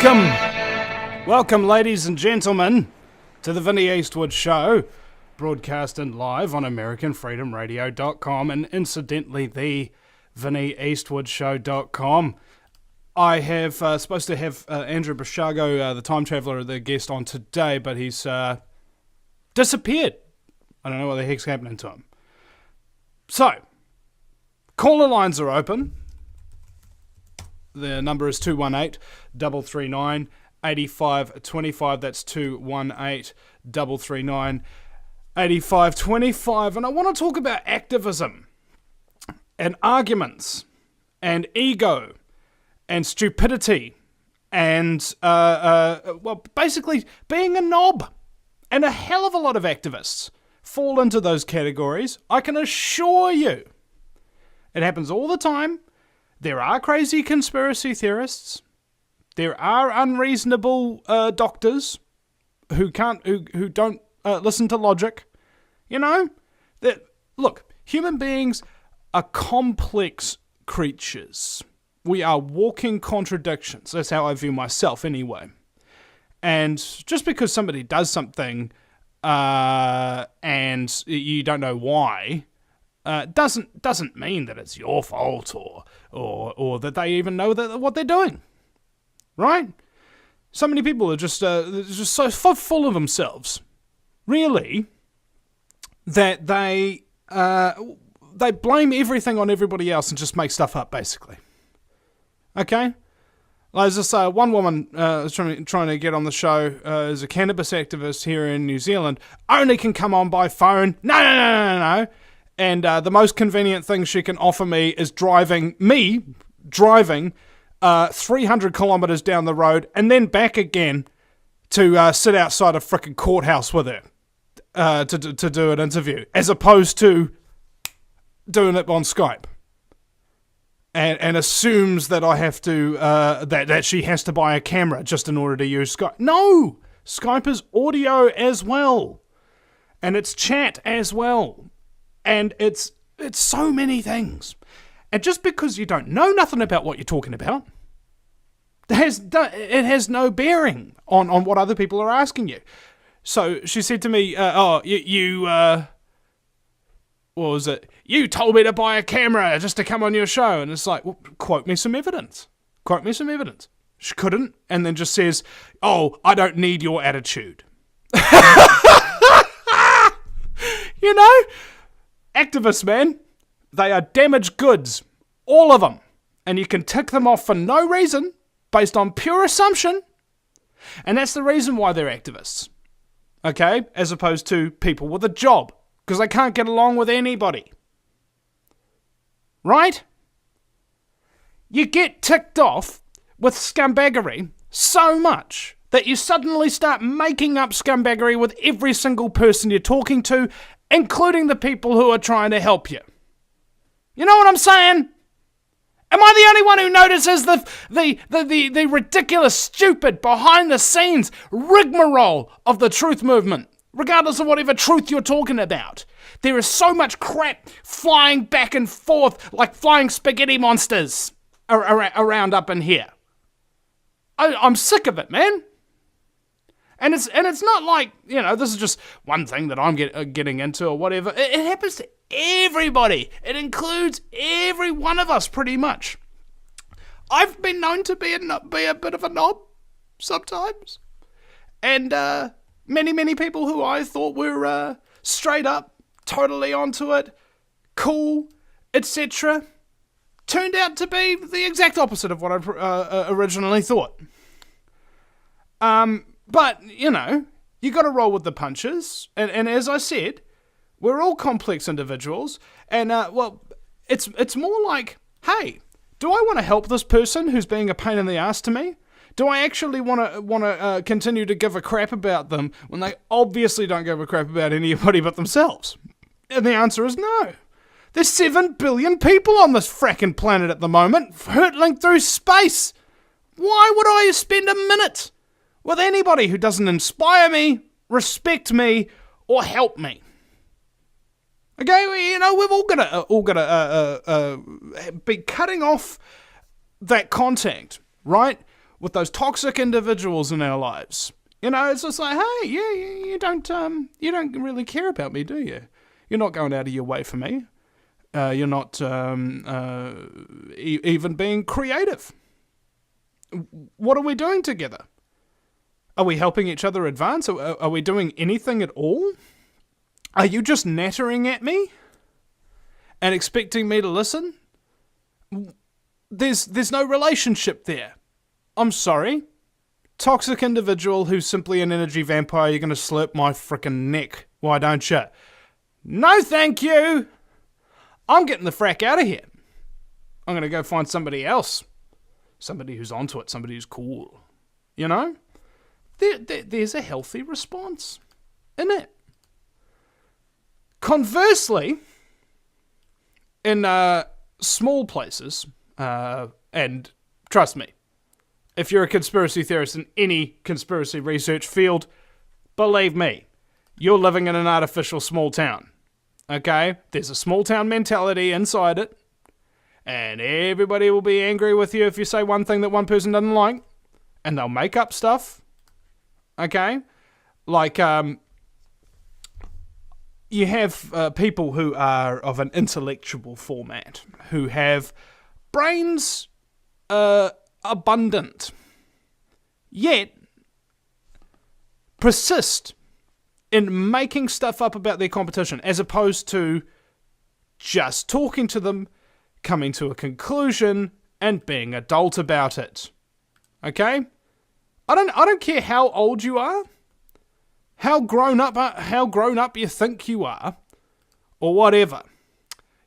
Welcome, ladies and gentlemen, to the Vinny Eastwood Show, broadcasting live on AmericanFreedomRadio.com and incidentally, the VinnyEastwoodShow.com. I have supposed to have Andrew Bashago, the time traveller, the guest on today, but he's disappeared. I don't know what the heck's happening to him. So, caller lines are open. The number is 218-339-8525. That's 218-339-8525. And I want to talk about activism and arguments and ego and stupidity and, basically being a knob. And a hell of a lot of activists fall into those categories. I can assure you. It happens all the time. There are crazy conspiracy theorists. There are unreasonable doctors who don't listen to logic. You know, look, human beings are complex creatures. We are walking contradictions. That's how I view myself, anyway. And just because somebody does something and you don't know why, doesn't mean that it's your fault or that they even know what they're doing, right? So many people are just so full of themselves, really, that they blame everything on everybody else and just make stuff up, basically. Okay. There's this one woman trying to get on the show as a cannabis activist here in New Zealand. Only can come on by phone. No. And the most convenient thing she can offer me is driving 300 kilometres down the road and then back again to sit outside a frickin' courthouse with her to do an interview, as opposed to doing it on Skype. And assumes that I have to, that she has to buy a camera just in order to use Skype. No! Skype is audio as well. And it's chat as well. And it's so many things. And just because you don't know nothing about what you're talking about, it has no bearing on what other people are asking you. So she said to me, what was it? You told me to buy a camera just to come on your show. And it's like, well, quote me some evidence. She couldn't, and then just says, oh, I don't need your attitude. You know? Activists, man, they are damaged goods. All of them. And you can tick them off for no reason, based on pure assumption. And that's the reason why they're activists. Okay? As opposed to people with a job. Because they can't get along with anybody. Right? You get ticked off with scumbaggery so much that you suddenly start making up scumbaggery with every single person you're talking to, including the people who are trying to help you. You know what I'm saying? Am I the only one who notices the ridiculous, stupid, behind-the-scenes rigmarole of the truth movement? Regardless of whatever truth you're talking about. There is so much crap flying back and forth like flying spaghetti monsters around up in here. I'm sick of it, man. And it's not like, you know, this is just one thing that I'm getting into or whatever. It happens to everybody. It includes every one of us, pretty much. I've been known to be a bit of a knob sometimes. And many people who I thought were straight up, totally onto it, cool, etc., turned out to be the exact opposite of what I originally thought. But, you know, you got to roll with the punches. And as I said, we're all complex individuals. And, it's more like, hey, do I want to help this person who's being a pain in the ass to me? Do I actually want to continue to give a crap about them when they obviously don't give a crap about anybody but themselves? And the answer is no. There's 7 billion people on this fracking planet at the moment, hurtling through space. Why would I spend a minute with anybody who doesn't inspire me, respect me, or help me? Okay, you know, we've all got to be cutting off that contact, right? with those toxic individuals in our lives. You know, it's just like, hey, you don't really care about me, do you? You're not going out of your way for me. You're not even being creative. What are we doing together? Are we helping each other advance? Are we doing anything at all? Are you just nattering at me and expecting me to listen? There's no relationship there. I'm sorry. Toxic individual who's simply an energy vampire, you're going to slurp my frickin' neck. Why don't you? No thank you. I'm getting the frack out of here. I'm going to go find somebody else. Somebody who's onto it. Somebody who's cool. You know? There's a healthy response in it. Conversely, in small places, and trust me, if you're a conspiracy theorist in any conspiracy research field, believe me, you're living in an artificial small town. Okay? There's a small town mentality inside it, and everybody will be angry with you if you say one thing that one person doesn't like, and they'll make up stuff. Okay? Like, you have people who are of an intellectual format, who have brains abundant, yet persist in making stuff up about their competition, as opposed to just talking to them, coming to a conclusion, and being adult about it. Okay? I don't care how old you are, how grown up you think you are, or whatever.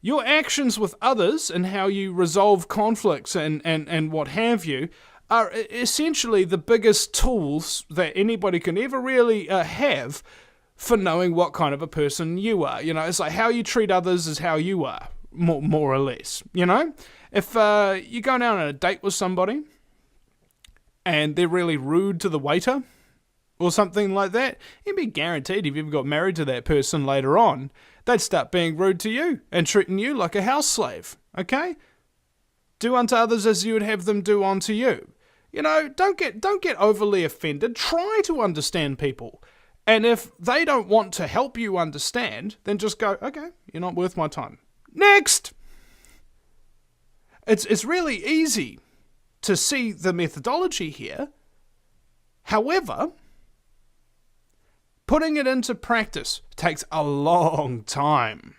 Your actions with others and how you resolve conflicts and what have you are essentially the biggest tools that anybody can ever really have for knowing what kind of a person you are. You know, it's like how you treat others is how you are, more or less. You know, if you're going out on a date with somebody and they're really rude to the waiter or something like that, you'd be guaranteed if you ever got married to that person later on, they'd start being rude to you and treating you like a house slave, okay? Do unto others as you would have them do unto you. You know, don't get overly offended. Try to understand people. And if they don't want to help you understand, then just go, okay, you're not worth my time. Next! It's really easy to see the methodology here. However, putting it into practice takes a long time.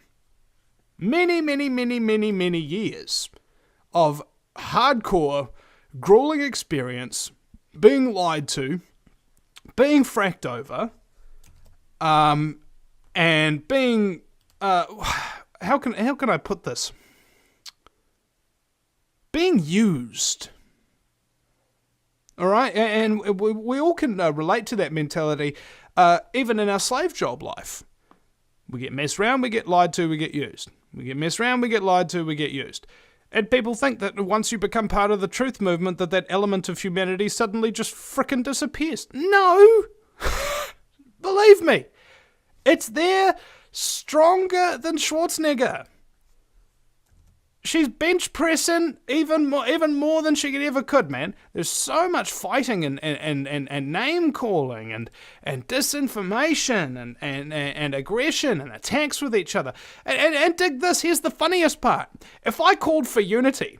Many years of hardcore, grueling experience, being lied to, being fracked over, and being, how can I put this? Being used. All right, and we all can relate to that mentality, even in our slave job life. We get messed around, we get lied to, we get used. We get messed around, we get lied to, we get used. And people think that once you become part of the truth movement, that element of humanity suddenly just frickin' disappears. No! Believe me, it's there, stronger than Schwarzenegger. She's bench pressing even more than she ever could, man. There's so much fighting and name calling and disinformation and aggression and attacks with each other. And dig this, here's the funniest part. If I called for unity,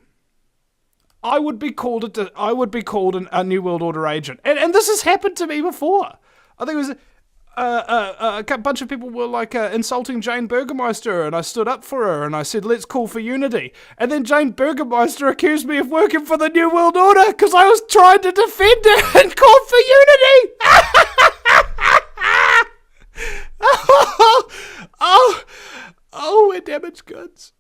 I would be called a New World Order agent. And this has happened to me before. I think it was a bunch of people were like insulting Jane Burgermeister, and I stood up for her and I said, let's call for unity. And then Jane Burgermeister accused me of working for the New World Order because I was trying to defend her and called for unity. Oh, we're damaged goods.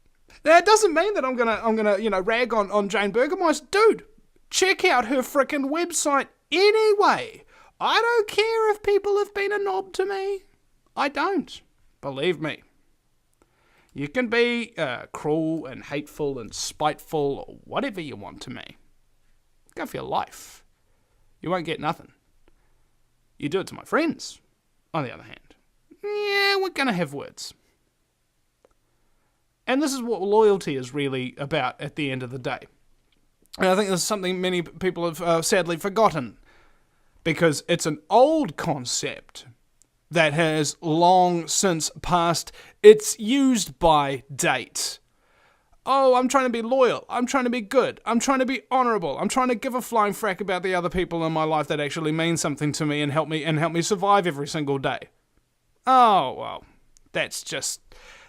Now, it doesn't mean that I'm gonna rag on Jane Burgermeister. Dude, check out her frickin' website anyway. I don't care if people have been a knob to me. I don't. Believe me. You can be cruel and hateful and spiteful or whatever you want to me. Go for your life. You won't get nothing. You do it to my friends, on the other hand. Yeah, we're going to have words. And this is what loyalty is really about at the end of the day. And I think this is something many people have sadly forgotten, because it's an old concept that has long since passed its used by date. Oh, I'm trying to be loyal, I'm trying to be good, I'm trying to be honourable, I'm trying to give a flying frack about the other people in my life that actually mean something to me and help me survive every single day. Oh, well, that's just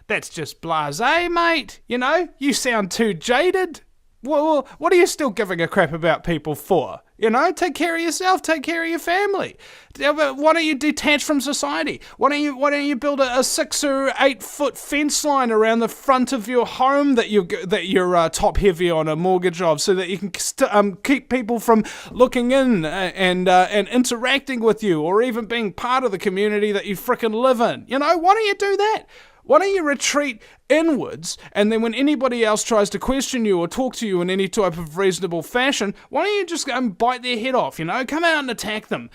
blasé, mate. You know, you sound too jaded. Well, what are you still giving a crap about people for? You know, take care of yourself, take care of your family. Why don't you detach from society? Why don't you build a 6 or 8 foot fence line around the front of your home that you're top heavy on a mortgage of, so that you can keep people from looking in and interacting with you, or even being part of the community that you frickin' live in. You know, why don't you do that? Why don't you retreat inwards, and then when anybody else tries to question you or talk to you in any type of reasonable fashion, why don't you just go and bite their head off, you know? Come out and attack them.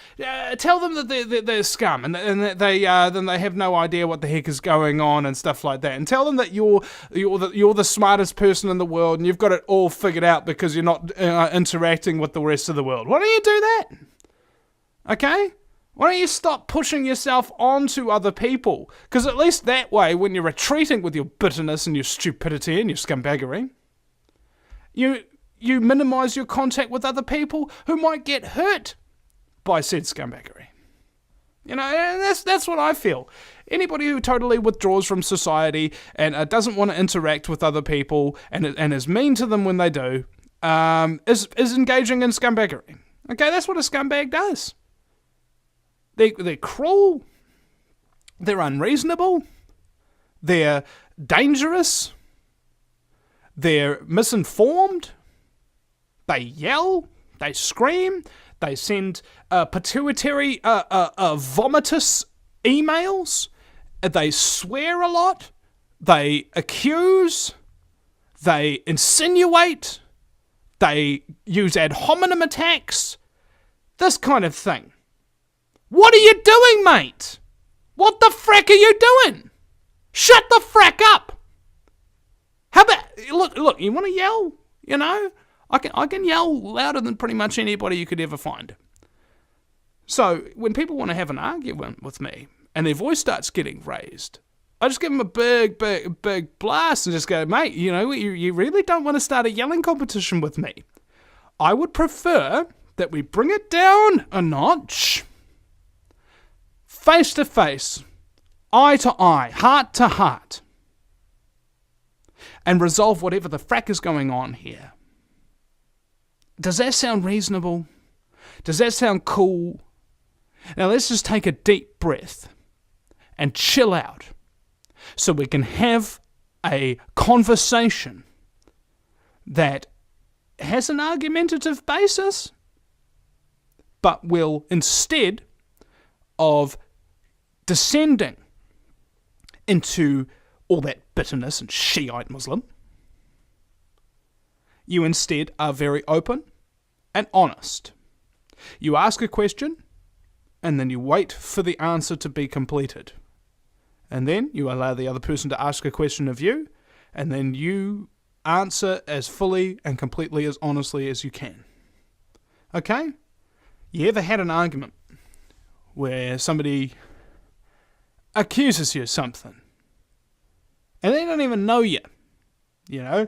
Tell them that they're scum, and that they have no idea what the heck is going on and stuff like that. And tell them that you're the smartest person in the world and you've got it all figured out because you're not interacting with the rest of the world. Why don't you do that? Okay? Why don't you stop pushing yourself onto other people? Because at least that way, when you're retreating with your bitterness and your stupidity and your scumbaggery, you minimise your contact with other people who might get hurt by said scumbaggery. You know, and that's what I feel. Anybody who totally withdraws from society and doesn't want to interact with other people and is mean to them when they do, is engaging in scumbaggery. Okay, that's what a scumbag does. They're cruel, they're unreasonable, they're dangerous, they're misinformed, they yell, they scream, they send pituitary vomitous emails, they swear a lot, they accuse, they insinuate, they use ad hominem attacks, this kind of thing. What are you doing, mate? What the frack are you doing? Shut the frack up! How about, look, you want to yell? You know? I can yell louder than pretty much anybody you could ever find. So, when people want to have an argument with me, and their voice starts getting raised, I just give them a big blast and just go, mate, you know, you really don't want to start a yelling competition with me. I would prefer that we bring it down a notch. Face to face, eye to eye, heart to heart, and resolve whatever the frack is going on here. Does that sound reasonable? Does that sound cool? Now let's just take a deep breath and chill out so we can have a conversation that has an argumentative basis, but will, instead of descending into all that bitterness and Shiite Muslim, you instead are very open and honest. You ask a question, and then you wait for the answer to be completed. And then you allow the other person to ask a question of you, and then you answer as fully and completely as honestly as you can. Okay? You ever had an argument where somebody accuses you of something, and they don't even know you? You know,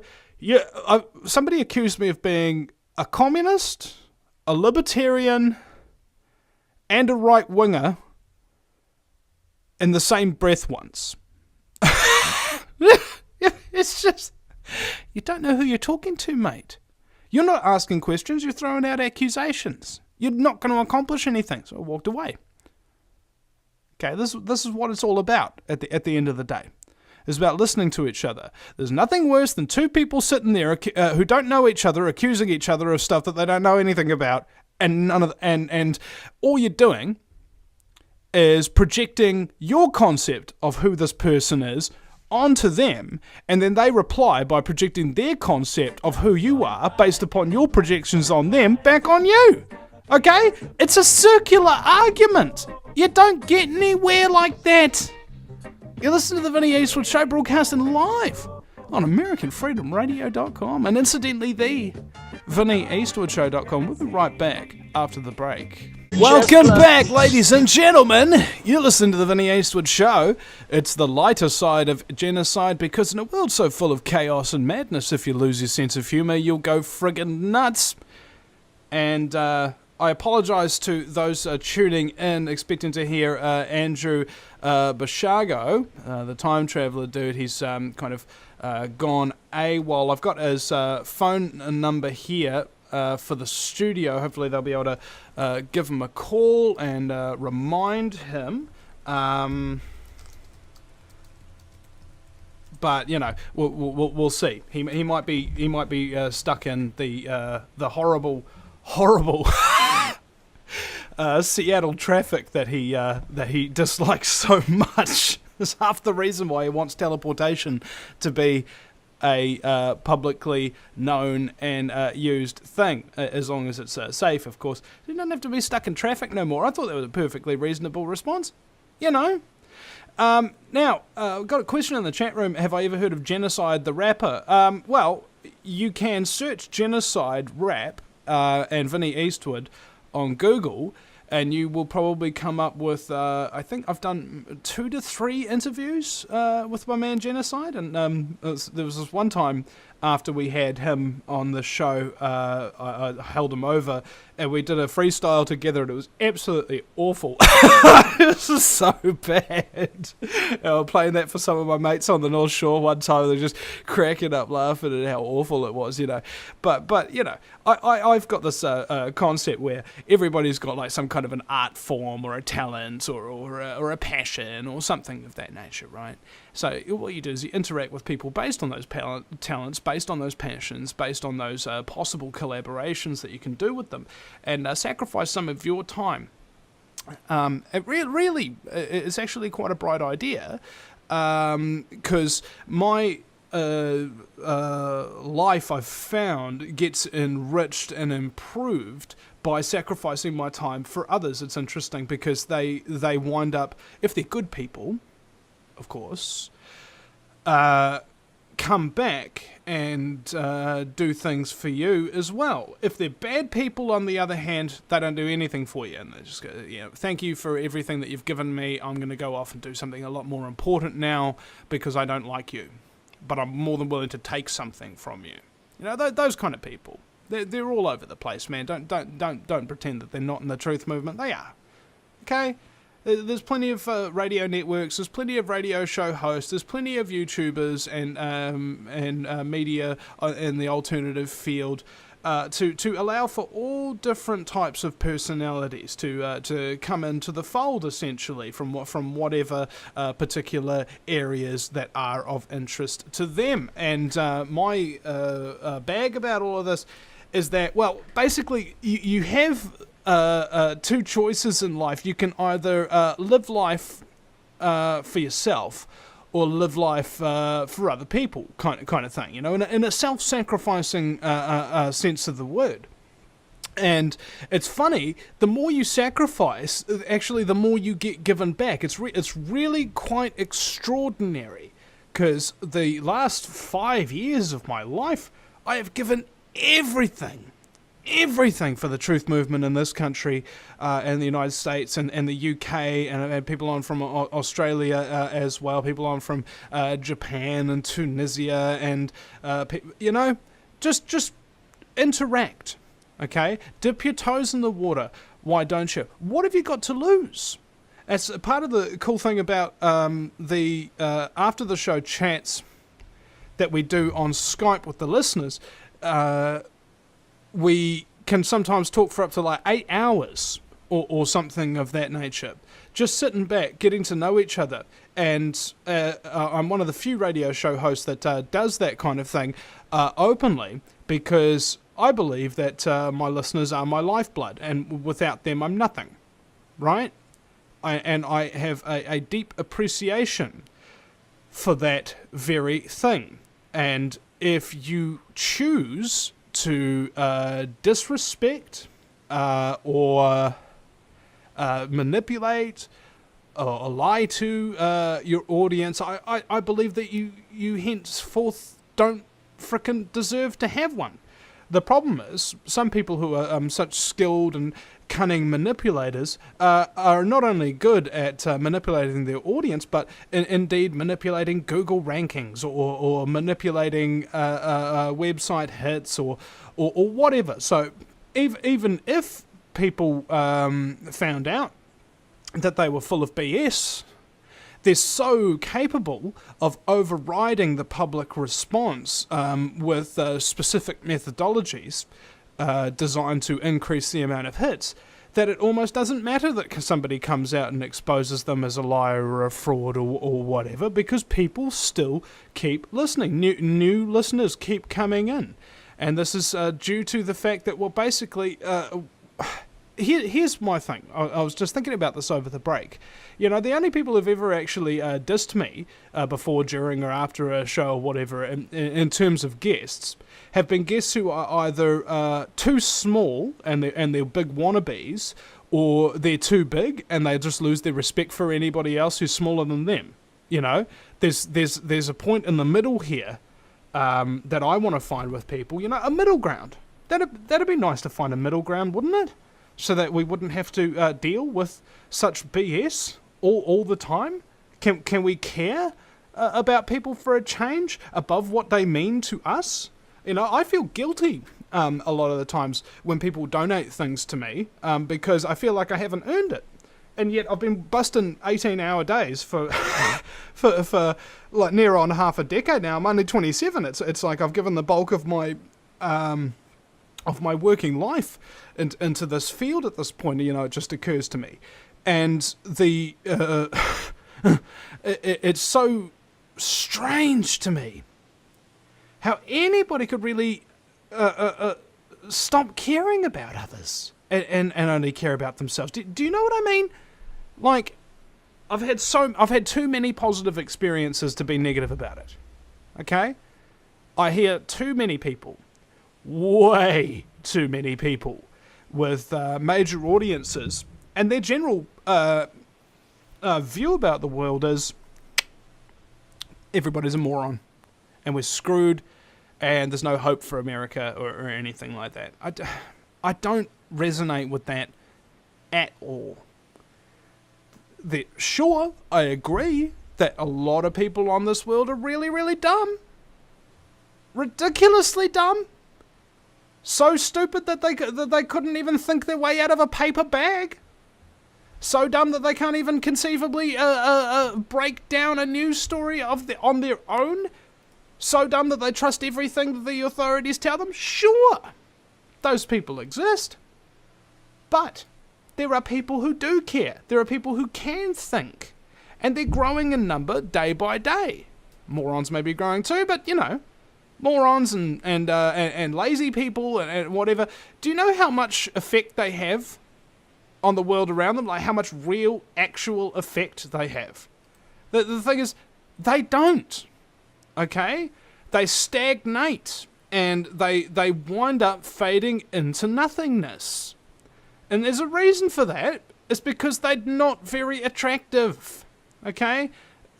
somebody accused me of being a communist, a libertarian, and a right-winger in the same breath once. It's just, you don't know who you're talking to, mate. You're not asking questions, you're throwing out accusations. You're not going to accomplish anything. So I walked away. Okay, this is what it's all about at the end of the day. It's about listening to each other. There's nothing worse than two people sitting there who don't know each other, accusing each other of stuff that they don't know anything about, and and all you're doing is projecting your concept of who this person is onto them, and then they reply by projecting their concept of who you are based upon your projections on them back on you. Okay? It's a circular argument. You don't get anywhere like that. You listen to the Vinny Eastwood Show broadcasting live on AmericanFreedomRadio.com, and incidentally, the VinnyEastwoodShow.com. We'll be right back after the break. Welcome back, ladies and gentlemen. You're listening to the Vinny Eastwood Show. It's the lighter side of genocide, because in a world so full of chaos and madness, if you lose your sense of humour, you'll go friggin' nuts. And I apologise to those tuning in, expecting to hear Andrew Bashago, the time traveller dude. He's kind of gone AWOL. I've got his phone number here for the studio. Hopefully they'll be able to give him a call and remind him. But you know, we'll see. He might be stuck in the horrible Seattle traffic that he dislikes so much. It's half the reason why he wants teleportation to be a publicly known and used thing, as long as it's safe, of course. You don't have to be stuck in traffic no more. I thought that was a perfectly reasonable response. You know. Now, I've got a question in the chat room. Have I ever heard of Genocide the rapper? Well, you can search Genocide rap and Vinny Eastwood on Google, and you will probably come up with, I think I've done 2 to 3 interviews with my man Genocide, and there was this one time after we had him on the show, I held him over, and we did a freestyle together, and it was absolutely awful. This is so bad. I was playing that for some of my mates on the North Shore one time. They're just cracking up laughing at how awful it was, you know. But you know, I've got this concept where everybody's got like some kind of an art form or a talent or a passion or something of that nature, right? So what you do is you interact with people based on those talents, based on those passions, based on those possible collaborations that you can do with them, and sacrifice some of your time. It really it's actually quite a bright idea, because my life, I've found, gets enriched and improved by sacrificing my time for others. It's interesting because they wind up, if they're good people, of course, come back and do things for you as well. If they're bad people, on the other hand, they don't do anything for you, and they just go, you know, thank you for everything that you've given me. I'm going to go off and do something a lot more important now because I don't like you, but I'm more than willing to take something from you. You know, those kind of people. They're all over the place, man. Don't pretend that they're not in the truth movement. They are. Okay. There's plenty of radio networks, there's plenty of radio show hosts, there's plenty of YouTubers and media in the alternative field to allow for all different types of personalities to come into the fold, essentially, from whatever particular areas that are of interest to them. And my bag about all of this is that, well, basically you have 2 choices in life. You can either live life for yourself or live life for other people, kind of thing, you know, in a self-sacrificing sense of the word. And it's funny, the more you sacrifice, actually, the more you get given back. It's really quite extraordinary, because the last 5 years of my life, I have given everything for the truth movement in this country, and the United States and the UK, and people on from Australia as well, people on from Japan and Tunisia, and you know, just interact, okay? Dip your toes in the water. Why don't you? What have you got to lose? As part of the cool thing about the after the show chats that we do on Skype with the listeners, we can sometimes talk for up to like 8 hours or something of that nature. Just sitting back, getting to know each other. And I'm one of the few radio show hosts that does that kind of thing openly, because I believe that my listeners are my lifeblood, and without them I'm nothing, right? I have a deep appreciation for that very thing. And if you choose to disrespect or manipulate or lie to your audience, I believe that you henceforth don't frickin' deserve to have one. The problem is, some people who are such skilled and cunning manipulators are not only good at manipulating their audience, but indeed manipulating Google rankings or manipulating website hits or whatever. So even if people found out that they were full of BS, they're so capable of overriding the public response with specific methodologies designed to increase the amount of hits, that it almost doesn't matter that somebody comes out and exposes them as a liar or a fraud or whatever, because people still keep listening. New listeners keep coming in. And this is due to the fact that, well, basically... Here's my thing. I was just thinking about this over the break. You know, the only people who've ever actually dissed me before, during, or after a show or whatever, in terms of guests, have been guests who are either too small and they're big wannabes, or they're too big and they just lose their respect for anybody else who's smaller than them. You know, there's a point in the middle here that I want to find with people. You know, a middle ground. That'd be nice to find a middle ground, wouldn't it? So that we wouldn't have to deal with such BS all the time? Can we care about people for a change above what they mean to us? You know, I feel guilty a lot of the times when people donate things to me because I feel like I haven't earned it. And yet I've been busting 18-hour days for for like near on half a decade now. I'm only 27. It's like I've given the bulk of my working life into this field at this point. You know, it just occurs to me. And the it's so strange to me how anybody could really stop caring about others and only care about themselves. Do you know what I mean? Like, I've had too many positive experiences to be negative about it. Okay? I hear too many people, way too many people, with major audiences, and their general view about the world is everybody's a moron, and we're screwed, and there's no hope for America or anything like that. I don't resonate with that at all. Sure, I agree that a lot of people on this world are really, really dumb. Ridiculously dumb. So stupid that they couldn't even think their way out of a paper bag. So dumb that they can't even conceivably break down a news story on their own. So dumb that they trust everything that the authorities tell them. Sure, those people exist. But there are people who do care. There are people who can think. And they're growing in number day by day. Morons may be growing too, but, you know, morons and lazy people and whatever. Do you know how much effect they have on the world around them? Like, how much real, actual effect they have? The thing is, they don't. Okay? They stagnate. And they wind up fading into nothingness. And there's a reason for that. It's because they're not very attractive. Okay?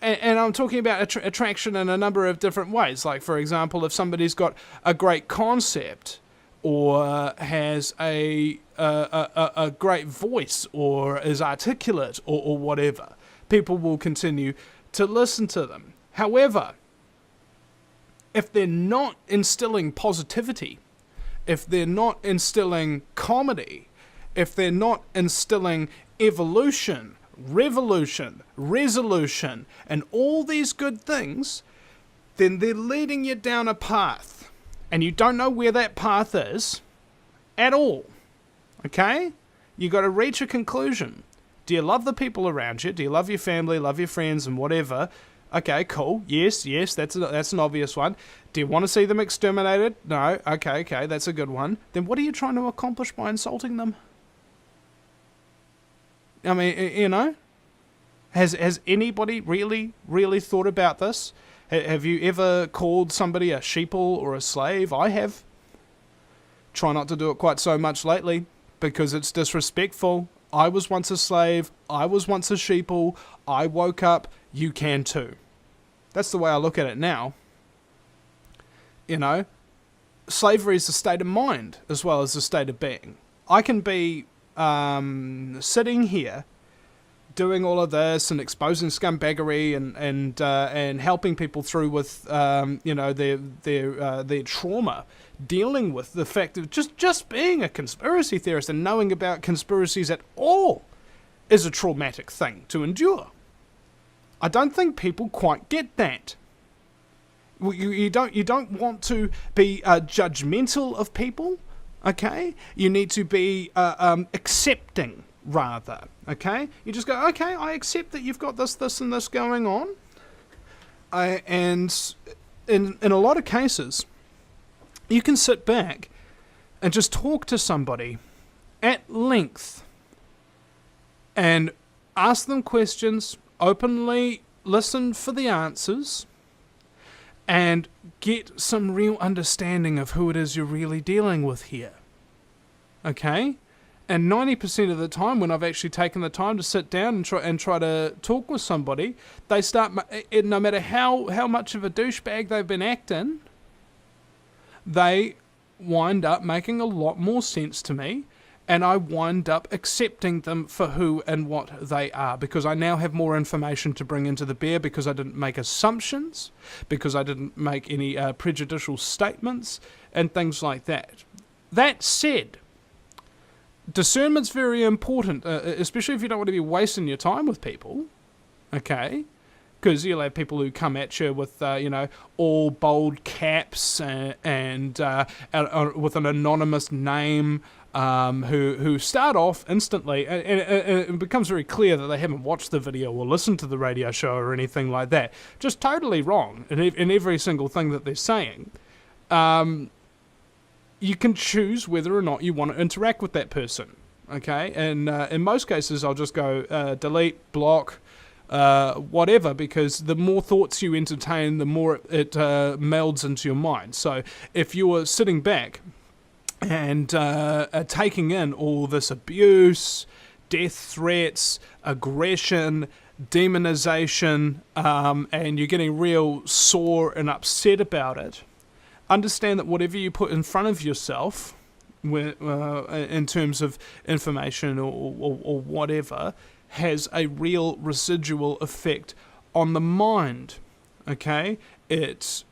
And I'm talking about attraction in a number of different ways. Like, for example, if somebody's got a great concept or has a great voice or is articulate or whatever, people will continue to listen to them. However, if they're not instilling positivity, if they're not instilling comedy, if they're not instilling evolution, revolution, resolution, and all these good things, then they're leading you down a path. And you don't know where that path is at all. Okay? You got to reach a conclusion. Do you love the people around you? Do you love your family, love your friends, and whatever? Okay, cool. Yes, that's an obvious one. Do you want to see them exterminated? No. Okay, that's a good one. Then what are you trying to accomplish by insulting them? I mean, you know, has anybody really, really thought about this? Have you ever called somebody a sheeple or a slave? I have. Try not to do it quite so much lately, because it's disrespectful. I was once a slave. I was once a sheeple. I woke up. You can too. That's the way I look at it now. Slavery is a state of mind as well as a state of being. I can be sitting here doing all of this and exposing scumbaggery and helping people through with their trauma, dealing with the fact of just being a conspiracy theorist and knowing about conspiracies at all is a traumatic thing to endure. I don't think people quite get that. You don't want to be judgmental of people, okay? You need to be accepting, rather, okay? You just go, okay, I accept that you've got this, and this going on. And in a lot of cases, you can sit back and just talk to somebody at length and ask them questions, openly listen for the answers, and get some real understanding of who it is you're really dealing with here. Okay? And 90% of the time, when I've actually taken the time to sit down and try to talk with somebody, they start, no matter how much of a douchebag they've been acting, they wind up making a lot more sense to me, and I wind up accepting them for who and what they are, because I now have more information to bring into the bear, because I didn't make assumptions, because I didn't make any prejudicial statements, and things like that. That said, discernment's very important, especially if you don't want to be wasting your time with people, okay? Because you'll have people who come at you with, all bold caps and with an anonymous name, who start off instantly, and it becomes very clear that they haven't watched the video or listened to the radio show or anything like that. Just totally wrong in every single thing that they're saying. You can choose whether or not you want to interact with that person, okay? And in most cases, I'll just go delete, block, whatever, because the more thoughts you entertain, the more it melds into your mind. So if you're sitting back and taking in all this abuse, death threats, aggression, demonization, and you're getting real sore and upset about it, understand that whatever you put in front of yourself, in terms of information or whatever, has a real residual effect on the mind. Okay, it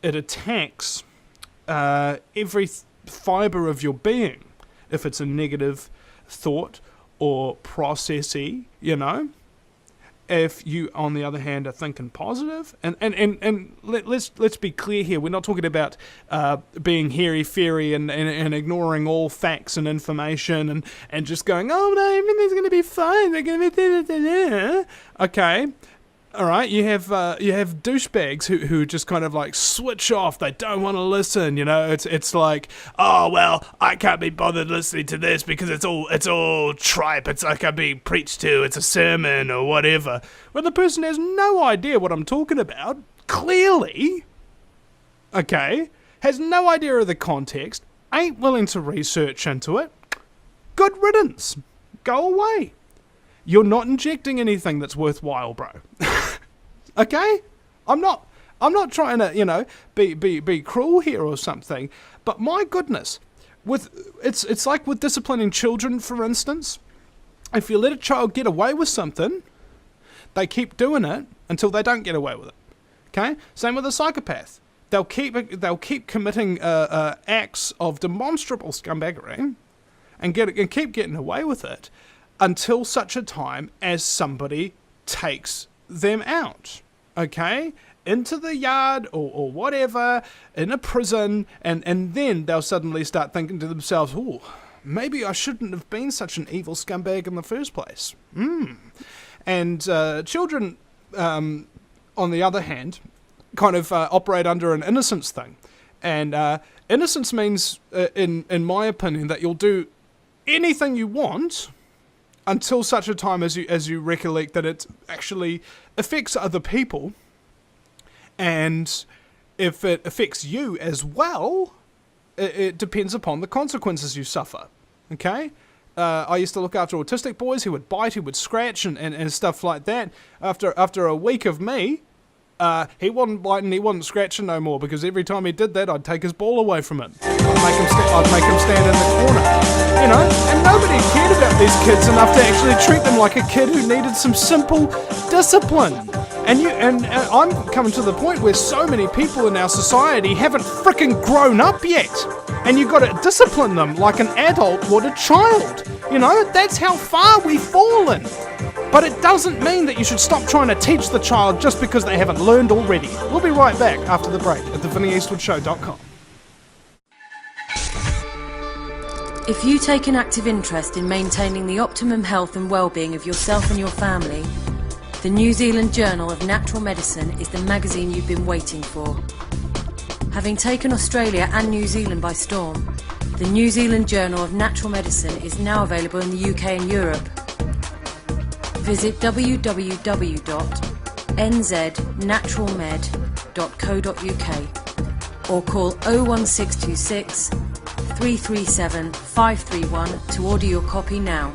attacks every fiber of your being. If it's a negative thought or processy, If you, on the other hand, are thinking positive, and let's be clear here, we're not talking about being hairy-fairy and ignoring all facts and information and just going, oh no, everything's going to be fine, they're going to be da-da-da-da. Okay, all right, you have douchebags who just kind of like switch off. They don't want to listen. It's like, oh well, I can't be bothered listening to this because it's all tripe. It's like I'm being preached to. It's a sermon or whatever. When the person has no idea what I'm talking about, clearly, okay, has no idea of the context, ain't willing to research into it. Good riddance. Go away. You're not injecting anything that's worthwhile, bro. Okay? I'm not trying to, be cruel here or something, but my goodness, it's like with disciplining children, for instance. If you let a child get away with something, they keep doing it until they don't get away with it. Okay? Same with a psychopath. They'll keep committing acts of demonstrable scumbaggery and keep getting away with it until such a time as somebody takes them out, okay, into the yard or whatever, in a prison, and then they'll suddenly start thinking to themselves, oh, maybe I shouldn't have been such an evil scumbag in the first place. And children, on the other hand, kind of operate under an innocence thing. And innocence means, in my opinion, that you'll do anything you want until such a time as you recollect that it actually affects other people, and if it affects you as well, it depends upon the consequences you suffer. Okay? I used to look after autistic boys who would bite, who would scratch, and stuff like that. After a week of me he wasn't biting, he wasn't scratching no more, because every time he did that, I'd take his ball away from him. I'd make him stand in the corner. You know, and nobody cared about these kids enough to actually treat them like a kid who needed some simple discipline. And I'm coming to the point where so many people in our society haven't frickin' grown up yet. And you've got to discipline them like an adult would a child. You know, that's how far we've fallen. But it doesn't mean that you should stop trying to teach the child just because they haven't learned already. We'll be right back after the break at thevinnyeastwoodshow.com. If you take an active interest in maintaining the optimum health and well-being of yourself and your family, the New Zealand Journal of Natural Medicine is the magazine you've been waiting for. Having taken Australia and New Zealand by storm, the New Zealand Journal of Natural Medicine is now available in the UK and Europe. Visit www.nznaturalmed.co.uk or call 01626 337 531 to order your copy now.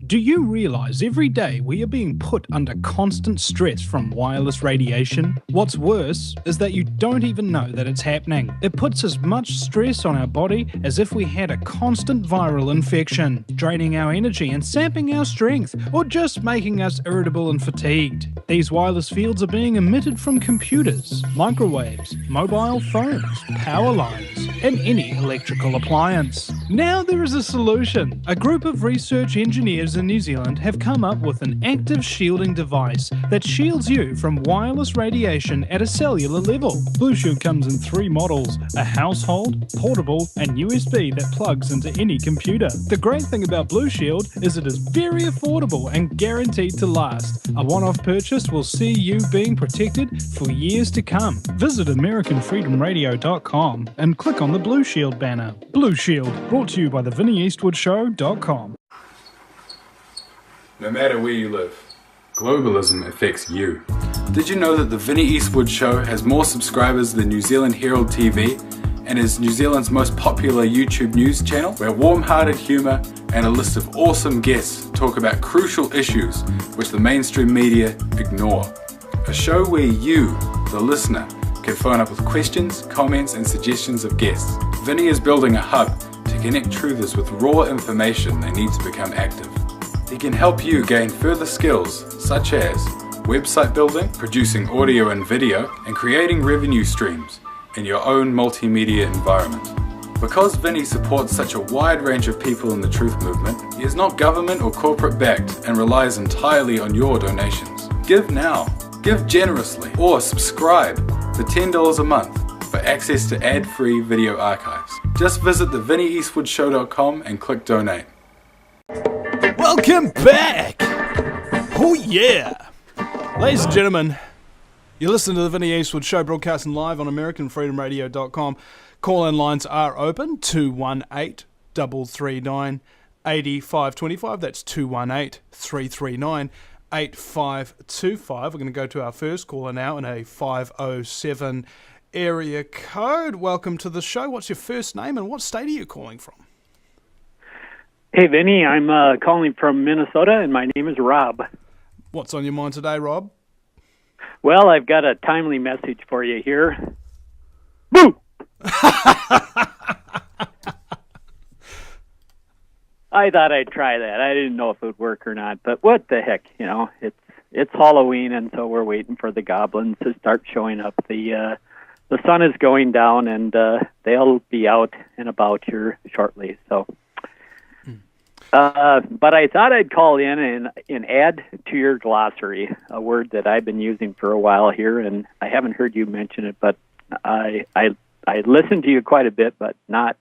Do you realise every day we are being put under constant stress from wireless radiation? What's worse is that you don't even know that it's happening. It puts as much stress on our body as if we had a constant viral infection, draining our energy and sapping our strength, or just making us irritable and fatigued. These wireless fields are being emitted from computers, microwaves, mobile phones, power lines, and any electrical appliance. Now there is a solution. A group of research engineers in New Zealand have come up with an active shielding device that shields you from wireless radiation at a cellular level. Blue Shield comes in 3 models: a household, portable, and USB that plugs into any computer. The great thing about Blue Shield is it is very affordable and guaranteed to last. A one-off purchase will see you being protected for years to come. Visit AmericanFreedomRadio.com and click on the Blue Shield banner. Blue Shield, brought to you by theVinnyEastwoodShow.com. No matter where you live, globalism affects you. Did you know that the Vinny Eastwood Show has more subscribers than New Zealand Herald TV and is New Zealand's most popular YouTube news channel, where warm-hearted humour and a list of awesome guests talk about crucial issues which the mainstream media ignore? A show where you, the listener, can phone up with questions, comments and suggestions of guests. Vinny is building a hub to connect truthers with raw information they need to become active. He can help you gain further skills such as website building, producing audio and video, and creating revenue streams in your own multimedia environment. Because Vinny supports such a wide range of people in the truth movement, he is not government or corporate backed and relies entirely on your donations. Give now, give generously, or subscribe for $10 a month for access to ad-free video archives. Just visit thevinnyeastwoodshow.com and click donate. Welcome back! Oh yeah! Ladies and gentlemen, you listen to the Vinny Eastwood Show, broadcasting live on AmericanFreedomRadio.com. Call-in lines are open, 218-339-8525. That's 218-339-8525. We're going to go to our first caller now in a 507 area code. Welcome to the show. What's your first name and what state are you calling from? Hey, Vinny, I'm calling from Minnesota, and my name is Rob. What's on your mind today, Rob? Well, I've got a timely message for you here. Boo! I thought I'd try that. I didn't know if it would work or not, but what the heck, you know, it's Halloween, and so we're waiting for the goblins to start showing up. The sun is going down, and they'll be out and about here shortly, so... But I thought I'd call in and add to your glossary a word that I've been using for a while here, and I haven't heard you mention it, but I listen to you quite a bit, but I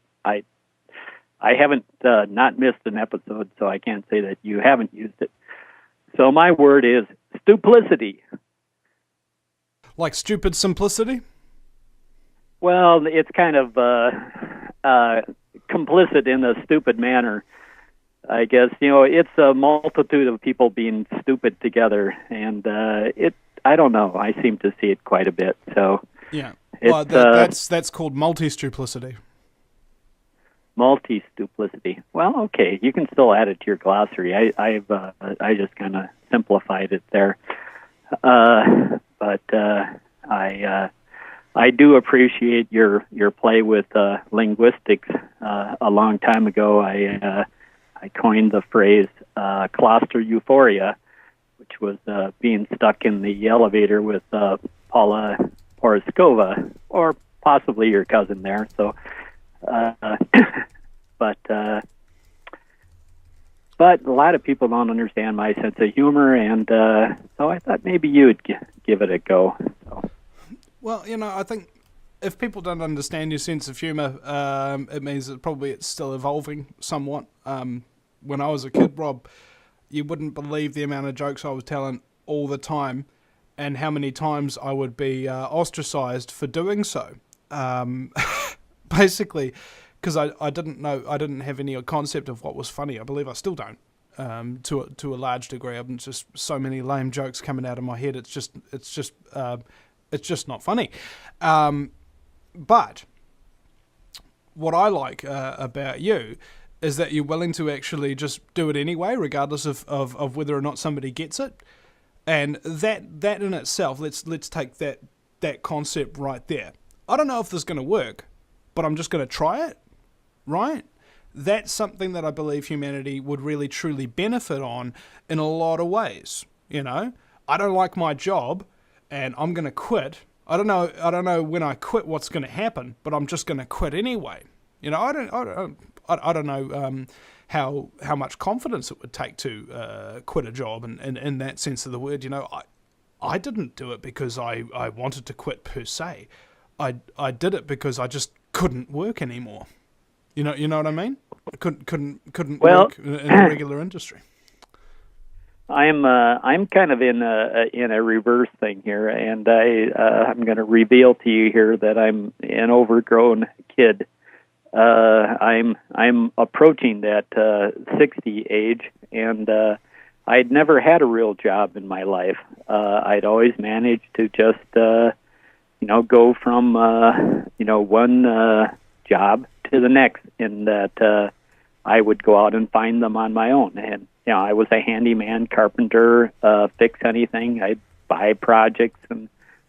haven't not missed an episode, so I can't say that you haven't used it. So my word is stuplicity. Like stupid simplicity? Well, it's kind of complicit in a stupid manner. I guess, you know, it's a multitude of people being stupid together, and I don't know. I seem to see it quite a bit. So yeah, well, that's called multi-stuplicity. Multi-duplicity. Well, okay, you can still add it to your glossary. I just kind of simplified it there. But I do appreciate your play with linguistics. A long time ago, I coined the phrase claustrophoria, which was being stuck in the elevator with Paula Poroskova, or possibly your cousin there. So, but a lot of people don't understand my sense of humor, and so I thought maybe you would give it a go. So. Well, I think if people don't understand your sense of humour, it means that probably it's still evolving somewhat. When I was a kid, Rob, you wouldn't believe the amount of jokes I was telling all the time, and how many times I would be ostracised for doing so. Basically, because I didn't have any concept of what was funny. I believe I still don't. To a large degree, I'm just so many lame jokes coming out of my head. It's just not funny. But what I like about you is that you're willing to actually just do it anyway, regardless of whether or not somebody gets it. And that in itself, let's take that concept right there. I don't know if this is going to work, but I'm just going to try it, right? That's something that I believe humanity would really truly benefit on in a lot of ways. I don't like my job, and I'm going to quit. I don't know when I quit what's going to happen, but I'm just going to quit anyway. I don't know how much confidence it would take to quit a job, and in that sense of the word. I didn't do it because I wanted to quit per se. I did it because I just couldn't work anymore. You know what I mean? I couldn't work in a regular industry. I'm kind of in a reverse thing here, and I'm going to reveal to you here that I'm an overgrown kid. I'm approaching that 60 age, and I'd never had a real job in my life. I'd always managed to just go from one job to the next, in that I would go out and find them on my own. And I was a handyman, carpenter, fix anything. I'd buy projects and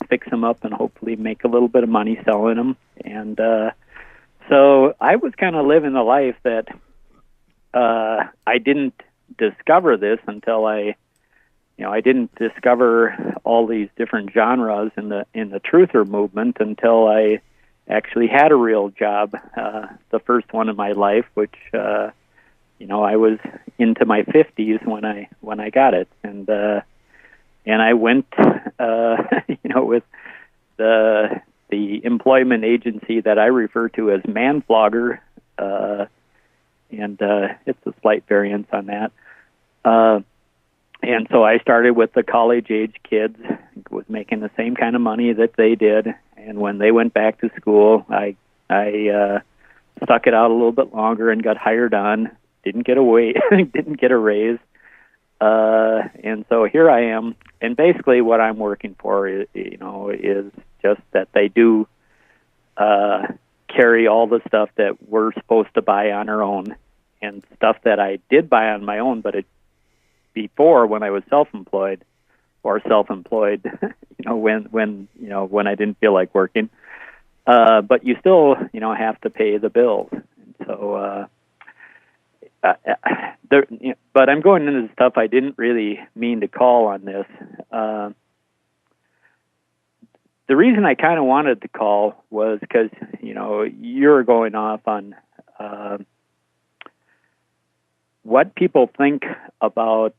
fix them up and hopefully make a little bit of money selling them. And so I was kind of living the life that I didn't discover this until I didn't discover all these different genres in the truther movement until I actually had a real job. The first one in my life, which I was into my 50s when I got it, and I went with the employment agency that I refer to as Manflogger, and it's a slight variance on that. And so I started with the college-age kids, was making the same kind of money that they did. And when they went back to school, I stuck it out a little bit longer and got hired on. Didn't get a raise. And so here I am. And basically what I'm working for is just that they do carry all the stuff that we're supposed to buy on our own, and stuff that I did buy on my own, but before, when I was self-employed, when I didn't feel like working, but you still have to pay the bills. And so, but I'm going into stuff I didn't really mean to call on this. The reason I kind of wanted to call was because you're going off on what people think about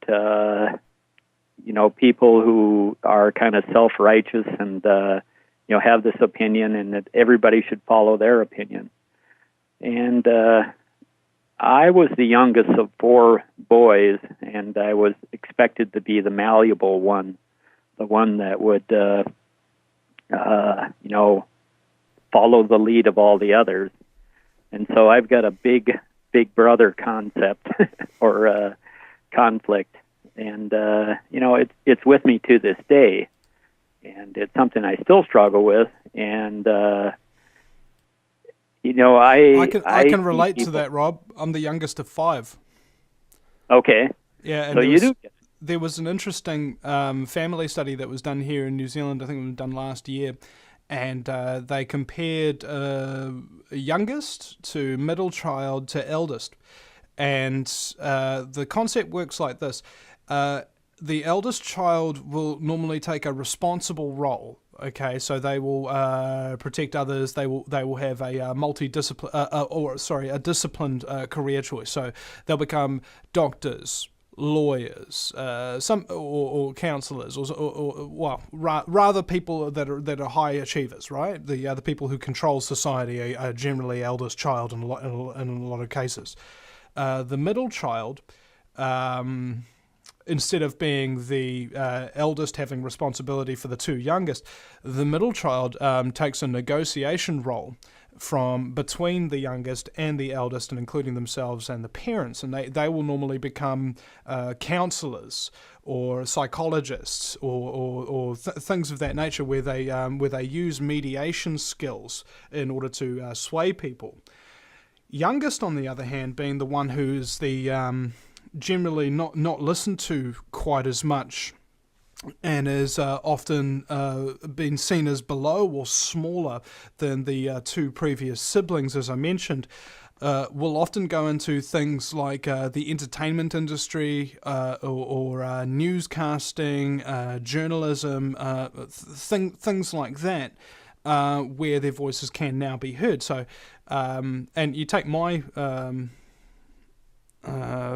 people who are kind of self-righteous and have this opinion, and that everybody should follow their opinion. And I was the youngest of 4 boys, and I was expected to be the malleable one, the one that would follow the lead of all the others. And so I've got a big brother concept or conflict, and it's with me to this day, and it's something I still struggle with. And You know, I can see relate to people- that, Rob. I'm the youngest of 5. Okay, Yeah, and so you do. there was an interesting family study that was done here in New Zealand. I think it was done last year, and they compared youngest to middle child to eldest, and the concept works like this: the eldest child will normally take a responsible role. Okay, so they will protect others. They will have a a disciplined career choice. So they'll become doctors, lawyers, or counsellors, rather people that are high achievers, right? The people who control society are generally eldest child in a lot of cases. The middle child. Instead of being the eldest having responsibility for the 2 youngest, the middle child takes a negotiation role from between the youngest and the eldest, and including themselves and the parents, and they will normally become counsellors or psychologists or things of that nature, where they use mediation skills in order to sway people. Youngest, on the other hand, being the one who's the generally not listened to quite as much, and is often been seen as below or smaller than the 2 previous siblings, as I mentioned, will often go into things like the entertainment industry or newscasting, journalism, things like that, where their voices can now be heard. So, and you take my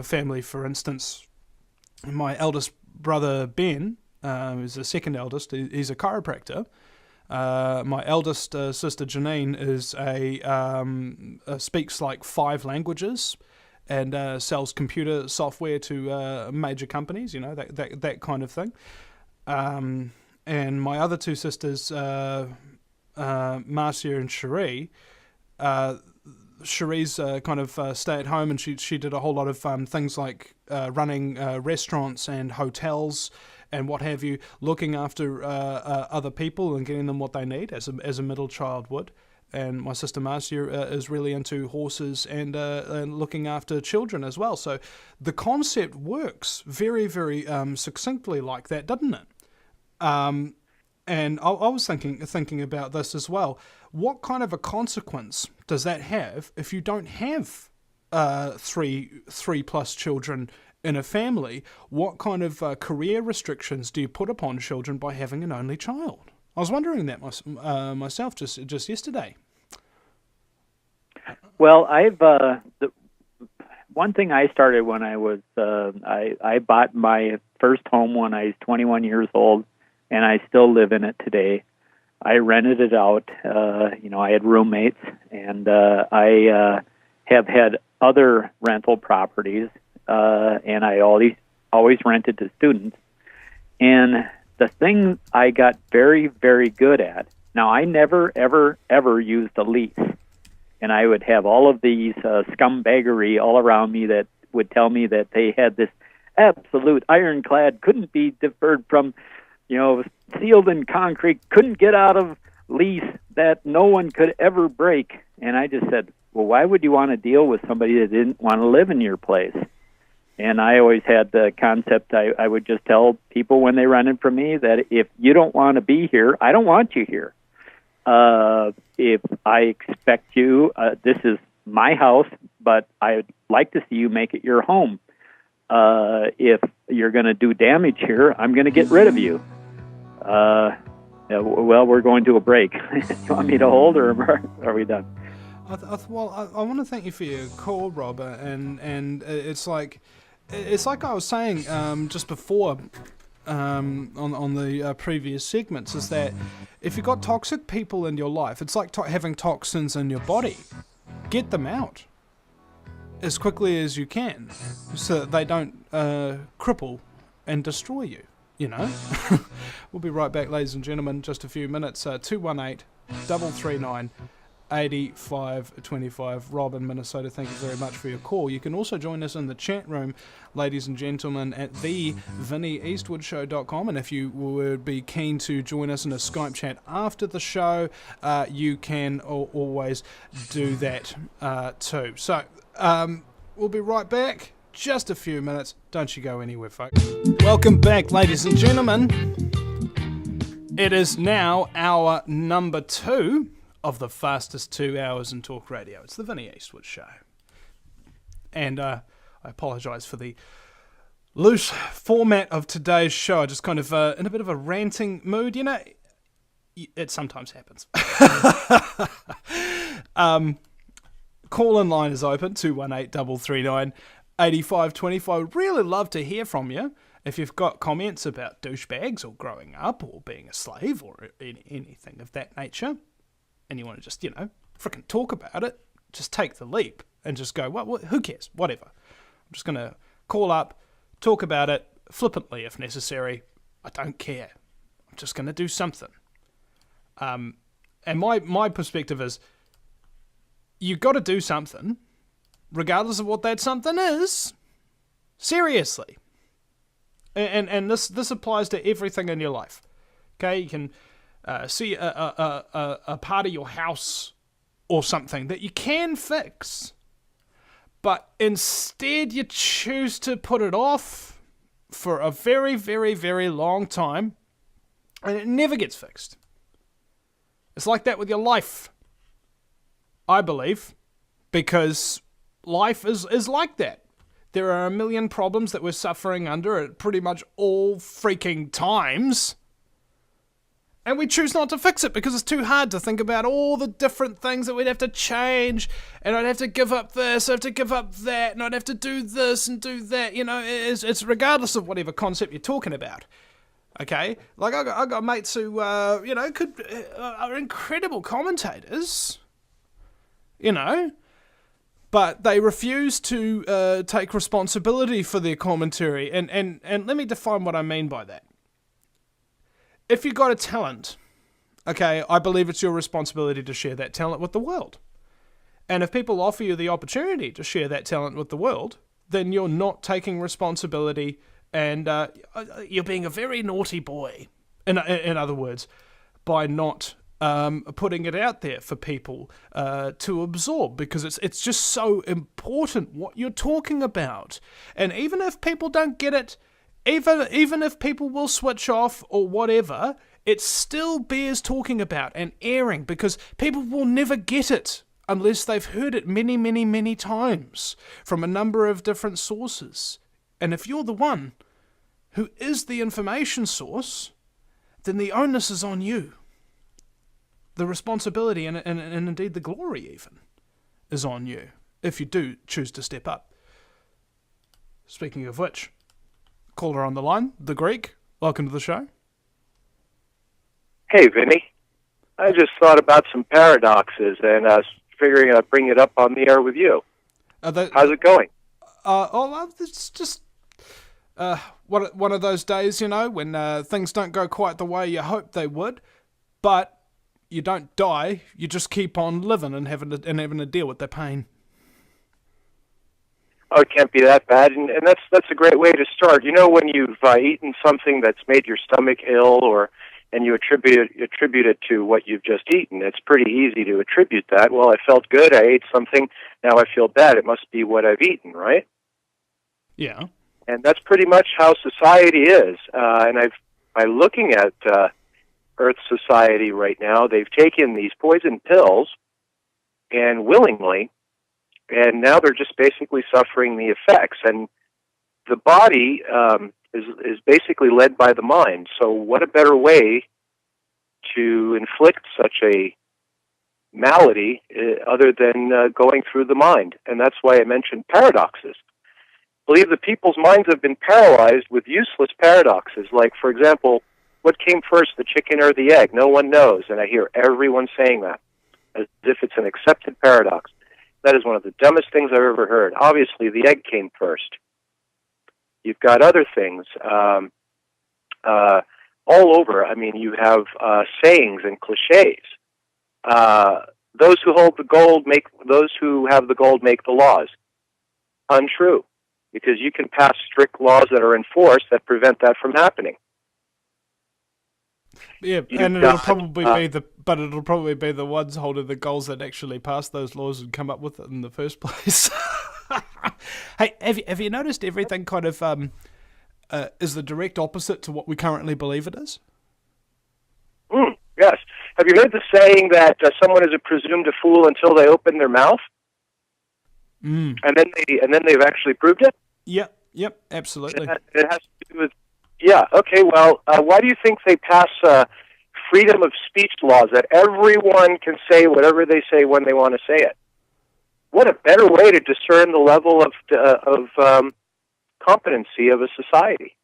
family, for instance. My eldest brother Ben, who's the second eldest, he's a chiropractor. My eldest sister Janine is speaks like 5 languages and sells computer software to major companies. You know, that kind of thing. And my other 2 sisters, Marcia and Cherie. Cherie's kind of stay at home, and she did a whole lot of things like running restaurants and hotels and what have you, looking after other people and getting them what they need, as a middle child would. And my sister Marcia is really into horses and looking after children as well. So the concept works very, very succinctly like that, doesn't it? And I was thinking about this as well. What kind of a consequence does that have if you don't have three plus children in a family? What kind of career restrictions do you put upon children by having an only child? I was wondering that myself just yesterday. Well, one thing I started when I was I bought my first home when I was 21 years old, and I still live in it today. I rented it out. I had roommates, and I have had other rental properties, and I always rented to students. And the thing I got very, very good at, now I never, ever, ever used a lease. And I would have all of these scumbaggery all around me that would tell me that they had this absolute ironclad, couldn't be deferred from, sealed in concrete, couldn't get out of lease, that no one could ever break. And I just said, well, why would you want to deal with somebody that didn't want to live in your place? And I always had the concept, I would just tell people when they rented from me that if you don't want to be here, I don't want you here. If I expect you, this is my house, but I'd like to see you make it your home. If you're going to do damage here, I'm going to get rid of you. Well, we're going to a break. You want me to hold, or are we done? I want to thank you for your call, Rob, and it's like I was saying just before on the previous segments, is that if you've got toxic people in your life, it's like having toxins in your body. Get them out as quickly as you can, so that they don't cripple and destroy you. We'll be right back, ladies and gentlemen, just a few minutes. 218-339-888. 8525. Rob in Minnesota, thank you very much for your call. You can also join us in the chat room, ladies and gentlemen, at thevinnieeastwoodshow.com, and if you would be keen to join us in a Skype chat after the show, you can always do that too. So we'll be right back. Just a few minutes. Don't you go anywhere, folks. Welcome back, ladies and gentlemen. It is now hour number 2 of the fastest 2 hours in talk radio. It's the Vinny Eastwood Show. And I apologise for the loose format of today's show. I just kind of in a bit of a ranting mood. You know, it sometimes happens. Call-in line is open, 218-339-8525. I'd really love to hear from you. If you've got comments about douchebags or growing up or being a slave or anything of that nature, and you want to just, frickin' talk about it, just take the leap and just go, well, who cares? Whatever. I'm just going to call up, talk about it, flippantly if necessary. I don't care. I'm just going to do something. And my perspective is, you got to do something, regardless of what that something is. Seriously. And this applies to everything in your life. Okay, you can see a part of your house or something that you can fix, but instead you choose to put it off for a very, very, very long time, and it never gets fixed. It's like that with your life, I believe, because life is like that. There are a million problems that we're suffering under at pretty much all freaking times. And we choose not to fix it because it's too hard to think about all the different things that we'd have to change. And I'd have to give up this, I'd have to give up that, and I'd have to do this and do that. It's regardless of whatever concept you're talking about. Okay? Like, I got mates who, are incredible commentators. But they refuse to take responsibility for their commentary. And let me define what I mean by that. If you've got a talent, okay, I believe it's your responsibility to share that talent with the world. And if people offer you the opportunity to share that talent with the world, then you're not taking responsibility and you're being a very naughty boy, in other words, by not putting it out there for people to absorb, because it's just so important what you're talking about. And even if people don't get it, even if people will switch off or whatever, it still bears talking about and airing, because people will never get it unless they've heard it many, many, many times from a number of different sources. And if you're the one who is the information source, then the onus is on you. The responsibility and indeed the glory even is on you if you do choose to step up. Speaking of which, caller on the line, the Greek, welcome to the show. Hey, Vinny. I just thought about some paradoxes, and I was figuring I'd bring it up on the air with you. How's it going? It's just one of those days, when things don't go quite the way you hope they would, but you don't die, you just keep on living and having to deal with the pain. Oh, it can't be that bad, and that's a great way to start. When you've eaten something that's made your stomach ill, and you attribute it to what you've just eaten, it's pretty easy to attribute that. Well, I felt good, I ate something, now I feel bad, it must be what I've eaten, right? Yeah. And that's pretty much how society is. And by looking at Earth society right now, they've taken these poison pills, and willingly, and now they're just basically suffering the effects. And the body is basically led by the mind. So what a better way to inflict such a malady other than going through the mind? And that's why I mentioned paradoxes. I believe that people's minds have been paralyzed with useless paradoxes. Like, for example, what came first, the chicken or the egg? No one knows, and I hear everyone saying that, as if it's an accepted paradox. That is one of the dumbest things I've ever heard. Obviously, the egg came first. You've got other things all over. I mean, you have sayings and cliches. those who hold the gold make those who have the gold make the laws. Untrue, because you can pass strict laws that are enforced that prevent that from happening. Yeah, and it'll probably be the ones holding the goals that actually pass those laws and come up with it in the first place. Hey, have you noticed everything kind of is the direct opposite to what we currently believe it is? Yes. Have you heard the saying that someone is presumed a fool until they open their mouth, and then they've actually proved it? Yep, absolutely. It has to do with. Yeah. Okay. Well, why do you think they pass freedom of speech laws that everyone can say whatever they say when they want to say it? What a better way to discern the level of competency of a society.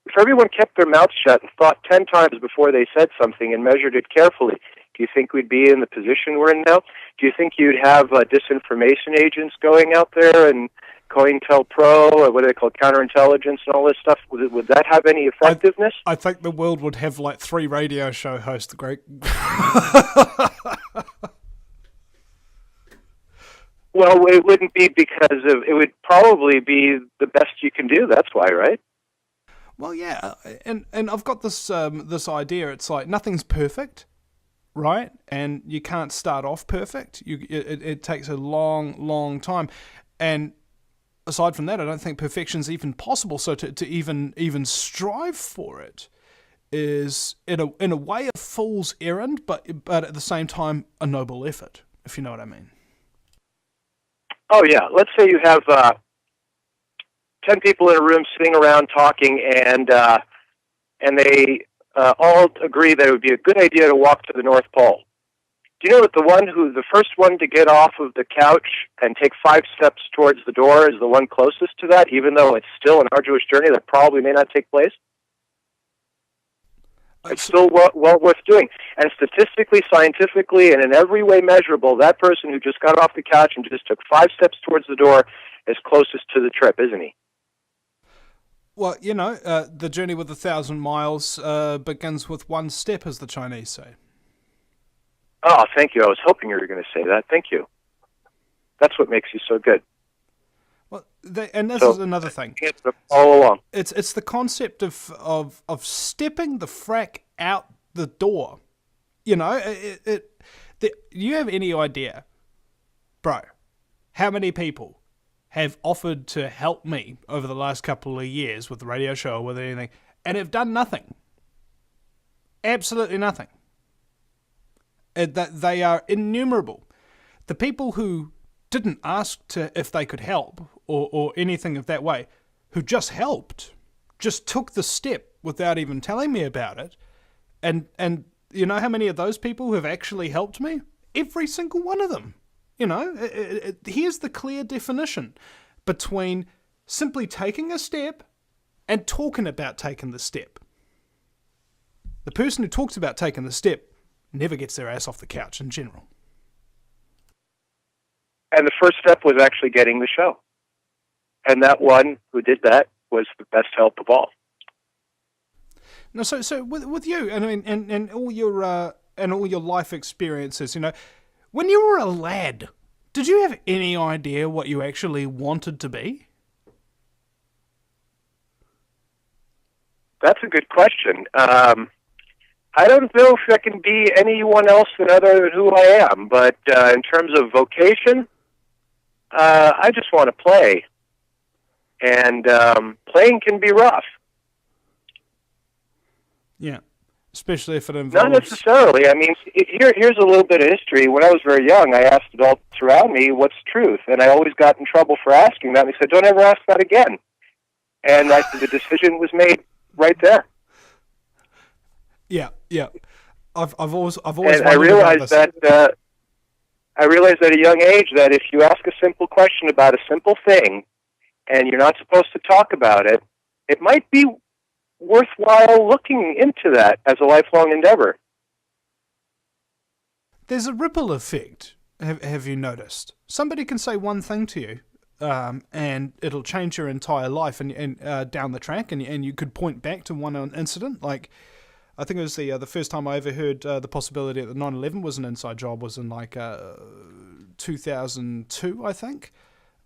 If everyone kept their mouths shut and thought 10 times before they said something and measured it carefully, do you think we'd be in the position we're in now? Do you think you'd have disinformation agents going out there and COINTELPRO, or what do they call counterintelligence and all this stuff? Would that have any effectiveness? I think the world would have like 3 radio show hosts, Greg. Well, it wouldn't be because of, it would probably be the best you can do. That's why, right? Well, yeah, and I've got this this idea. It's like nothing's perfect, right? And you can't start off perfect. It takes a long time. And aside from that, I don't think perfection's even possible. So to even strive for it is in a way a fool's errand, but at the same time a noble effort, if you know what I mean. Oh yeah. Let's say you have 10 people in a room sitting around talking, and they all agree that it would be a good idea to walk to the North Pole. Do you know that the first one to get off of the couch and take 5 steps towards the door is the one closest to that, even though it's still an arduous journey that probably may not take place? It's still well worth doing. And statistically, scientifically, and in every way measurable, that person who just got off the couch and just took 5 steps towards the door is closest to the trip, isn't he? Well, you know, the journey with 1,000 miles begins with 1 step, as the Chinese say. Oh, thank you. I was hoping you were going to say that. Thank you. That's what makes you so good. Well, and this is another thing. All along. It's the concept of stepping the frack out the door. You know, do you have any idea, bro, how many people have offered to help me over the last couple of years with the radio show or with anything, and have done nothing? Absolutely nothing. That they are innumerable. The people who didn't ask if they could help or anything of that way, who just helped, just took the step without even telling me about it, and you know how many of those people have actually helped me? Every single one of them. You know, here's the clear definition between simply taking a step and talking about taking the step. The person who talks about taking the step never gets their ass off the couch in general. And the first step was actually getting the show. And that one who did that was the best help of all. No, so with you, I mean, and all your life experiences, you know, when you were a lad, did you have any idea what you actually wanted to be? That's a good question. I don't know if I can be anyone else other than who I am, but in terms of vocation, I just want to play. And playing can be rough. Yeah, especially if it involves... Not necessarily. I mean, here's a little bit of history. When I was very young, I asked adults around me, what's truth? And I always got in trouble for asking that. And they said, don't ever ask that again. And the decision was made right there. Yeah. I've always. And I realized that. I realized at a young age that if you ask a simple question about a simple thing, and you're not supposed to talk about it, it might be worthwhile looking into that as a lifelong endeavor. There's a ripple effect. Have you noticed? Somebody can say one thing to you, and it'll change your entire life and down the track, and you could point back to one incident like. I think it was the first time I ever heard the possibility that 9/11 was an inside job was in like 2002, I think.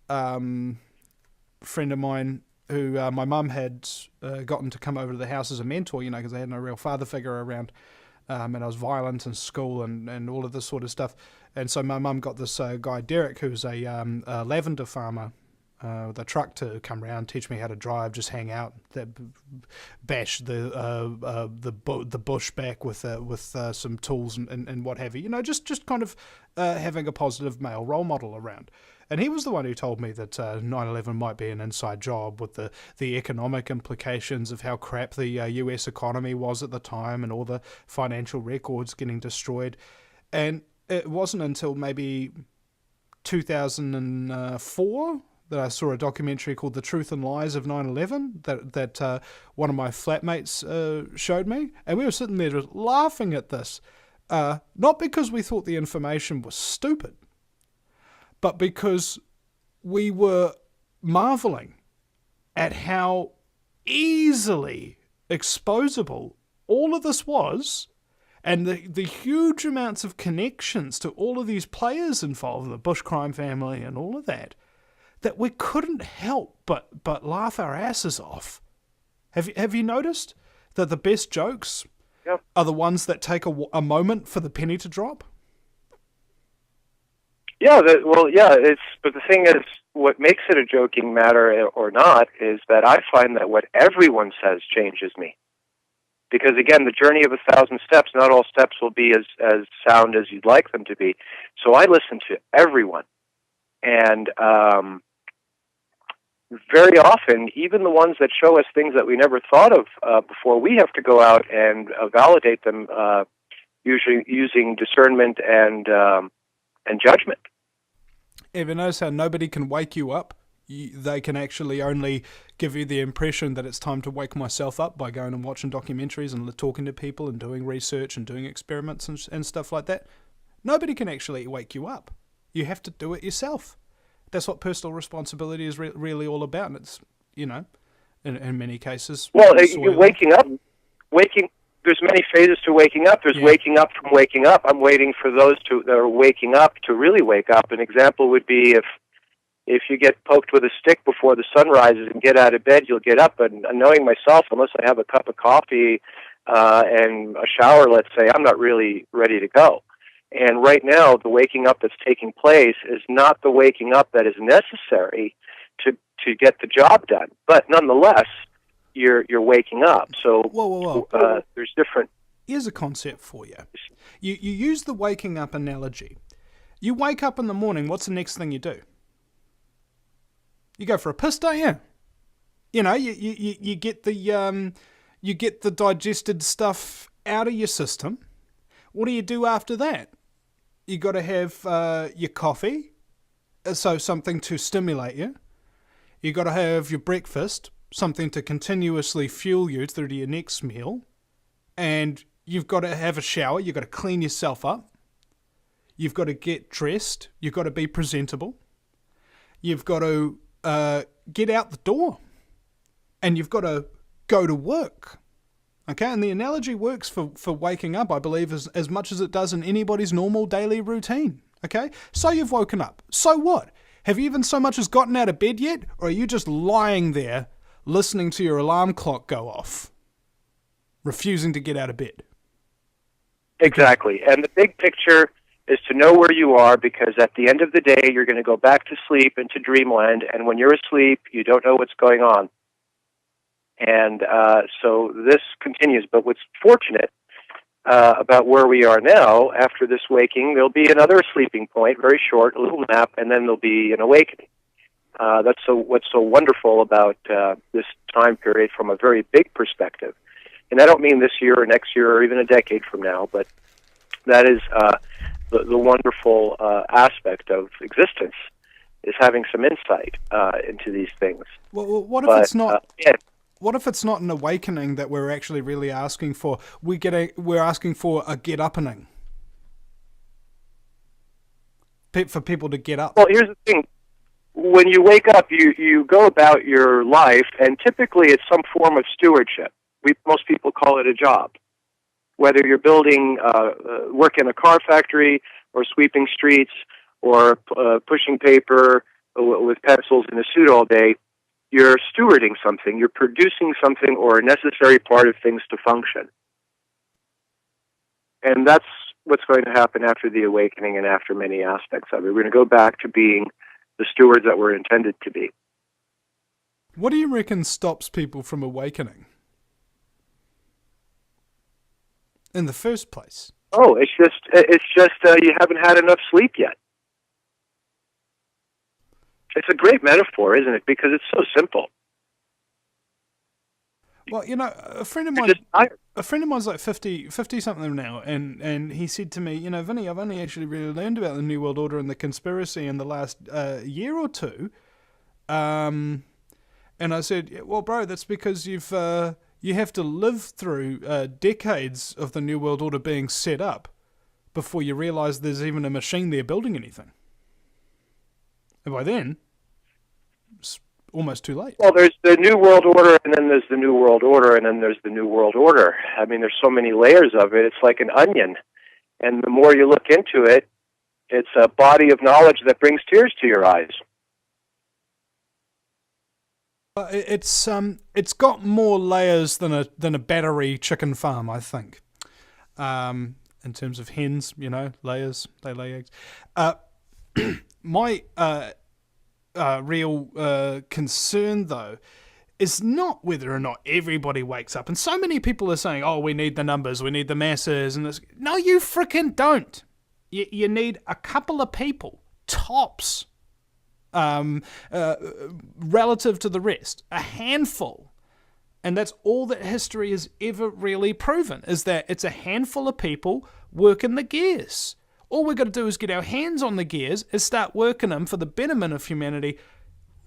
Friend of mine who my mum had gotten to come over to the house as a mentor, you know, because I had no real father figure around, and I was violent in school and all of this sort of stuff. And so my mum got this guy, Derek, who's a lavender farmer, with a truck to come around, teach me how to drive, just hang out, bash the bush back with some tools and what have you. You know, just kind of having a positive male role model around. And he was the one who told me that 9/11 might be an inside job, with the economic implications of how crap the US economy was at the time and all the financial records getting destroyed. And it wasn't until maybe 2004 that I saw a documentary called The Truth and Lies of 9/11 that one of my flatmates showed me. And we were sitting there just laughing at this. Not because we thought the information was stupid, but because we were marveling at how easily exposable all of this was, and the huge amounts of connections to all of these players involved, the Bush crime family and all of that we couldn't help but laugh our asses off. Have you noticed that the best jokes are the ones that take a moment for the penny to drop? Yeah, but the thing is, what makes it a joking matter or not is that I find that what everyone says changes me. Because again, the journey of 1,000 steps, not all steps will be as sound as you'd like them to be. So I listen to everyone. And very often, even the ones that show us things that we never thought of before, we have to go out and validate them, usually using discernment and judgment. Ever notice how nobody can wake you up? They can actually only give you the impression that it's time to wake myself up by going and watching documentaries and talking to people and doing research and doing experiments and stuff like that. Nobody can actually wake you up. You have to do it yourself. That's what personal responsibility is really all about. And it's, you know, in many cases... Well, waking up, there's many phases to waking up. There's waking up from waking up. I'm waiting for those that are waking up to really wake up. An example would be if you get poked with a stick before the sun rises and get out of bed, you'll get up. And knowing myself, unless I have a cup of coffee and a shower, let's say, I'm not really ready to go. And right now, the waking up that's taking place is not the waking up that is necessary to get the job done. But nonetheless, you're waking up. So whoa. There's different... Here's a concept for you. You use the waking up analogy. You wake up in the morning, what's the next thing you do? You go for a piss, don't you? You know, you get the digested stuff out of your system. What do you do after that? You got to have your coffee, so something to stimulate you. You got to have your breakfast, something to continuously fuel you through to your next meal. And you've got to have a shower. You've got to clean yourself up. You've got to get dressed. You've got to be presentable. You've got to get out the door. And you've got to go to work. Okay, and the analogy works for waking up, I believe, as much as it does in anybody's normal daily routine. Okay, so you've woken up. So what? Have you even so much as gotten out of bed yet? Or are you just lying there listening to your alarm clock go off, refusing to get out of bed? Exactly. And the big picture is to know where you are, because at the end of the day, you're going to go back to sleep into dreamland, and when you're asleep, you don't know what's going on. And so this continues. But what's fortunate about where we are now, after this waking, there'll be another sleeping point, very short, a little nap, and then there'll be an awakening. That's what's so wonderful about this time period from a very big perspective. And I don't mean this year or next year or even a decade from now, but that is the wonderful aspect of existence, is having some insight into these things. Well, what if it's not... What if it's not an awakening that we're actually really asking for? We're asking for a get-uppening. For people to get up. Well, here's the thing. When you wake up, you go about your life, and typically it's some form of stewardship. Most people call it a job. whether you're building, work in a car factory, or sweeping streets, or pushing paper with pencils in a suit all day, you're stewarding something, you're producing something or a necessary part of things to function. And that's what's going to happen after the awakening and after many aspects of it. We're going to go back to being the stewards that we're intended to be. What do you reckon stops people from awakening in the first place? Oh, it's just you haven't had enough sleep yet. It's a great metaphor, isn't it? Because it's so simple. Well, you know, a friend of mine's like 50 something now, and he said to me, you know, Vinny, I've only actually really learned about the New World Order and the conspiracy in the last year or two. And I said, well, bro, that's because you have to live through decades of the New World Order being set up before you realize there's even a machine there building anything. And by then, it's almost too late. Well, there's the New World Order, and then there's the New World Order, and then there's the New World Order. I mean, there's so many layers of it. It's like an onion. And the more you look into it, it's a body of knowledge that brings tears to your eyes. It's got more layers than a battery chicken farm, I think. In terms of hens, you know, layers, they lay eggs. My real concern, though, is not whether or not everybody wakes up. And so many people are saying, oh, we need the numbers, we need the masses. And this. No, you frickin' don't. You need a couple of people, tops, relative to the rest. A handful. And that's all that history has ever really proven, is that it's a handful of people working the gears. All we've got to do is get our hands on the gears and start working them for the betterment of humanity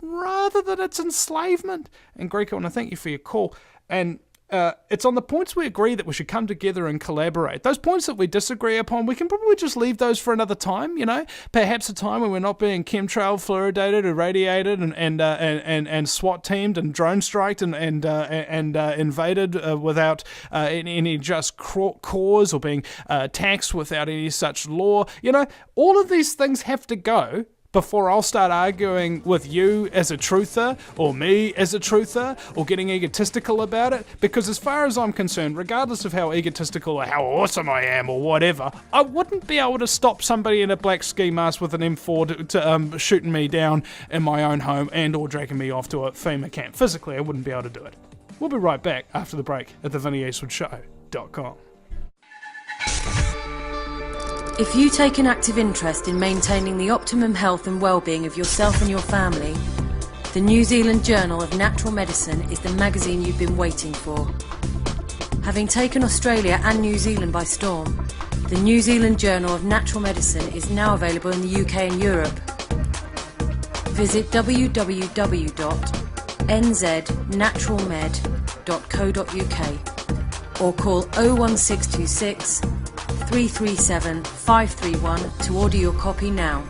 rather than its enslavement. And Greco, I want to thank you for your call. And it's on the points we agree that we should come together and collaborate. Those points that we disagree upon, we can probably just leave those for another time, you know? Perhaps a time when we're not being chemtrail, fluoridated, irradiated, and SWAT teamed and drone striked and invaded without any just cause, or being taxed without any such law. You know, all of these things have to go before I'll start arguing with you as a truther, or me as a truther, or getting egotistical about it. Because as far as I'm concerned, regardless of how egotistical or how awesome I am or whatever, I wouldn't be able to stop somebody in a black ski mask with an M4 to shooting me down in my own home and or dragging me off to a FEMA camp. Physically, I wouldn't be able to do it. We'll be right back after the break at theVinnyEastwoodShow.com. If you take an active interest in maintaining the optimum health and well-being of yourself and your family, the New Zealand Journal of Natural Medicine is the magazine you've been waiting for. Having taken Australia and New Zealand by storm, the New Zealand Journal of Natural Medicine is now available in the UK and Europe. Visit www.nznaturalmed.co.uk or call 01626 337 531 to order your copy now.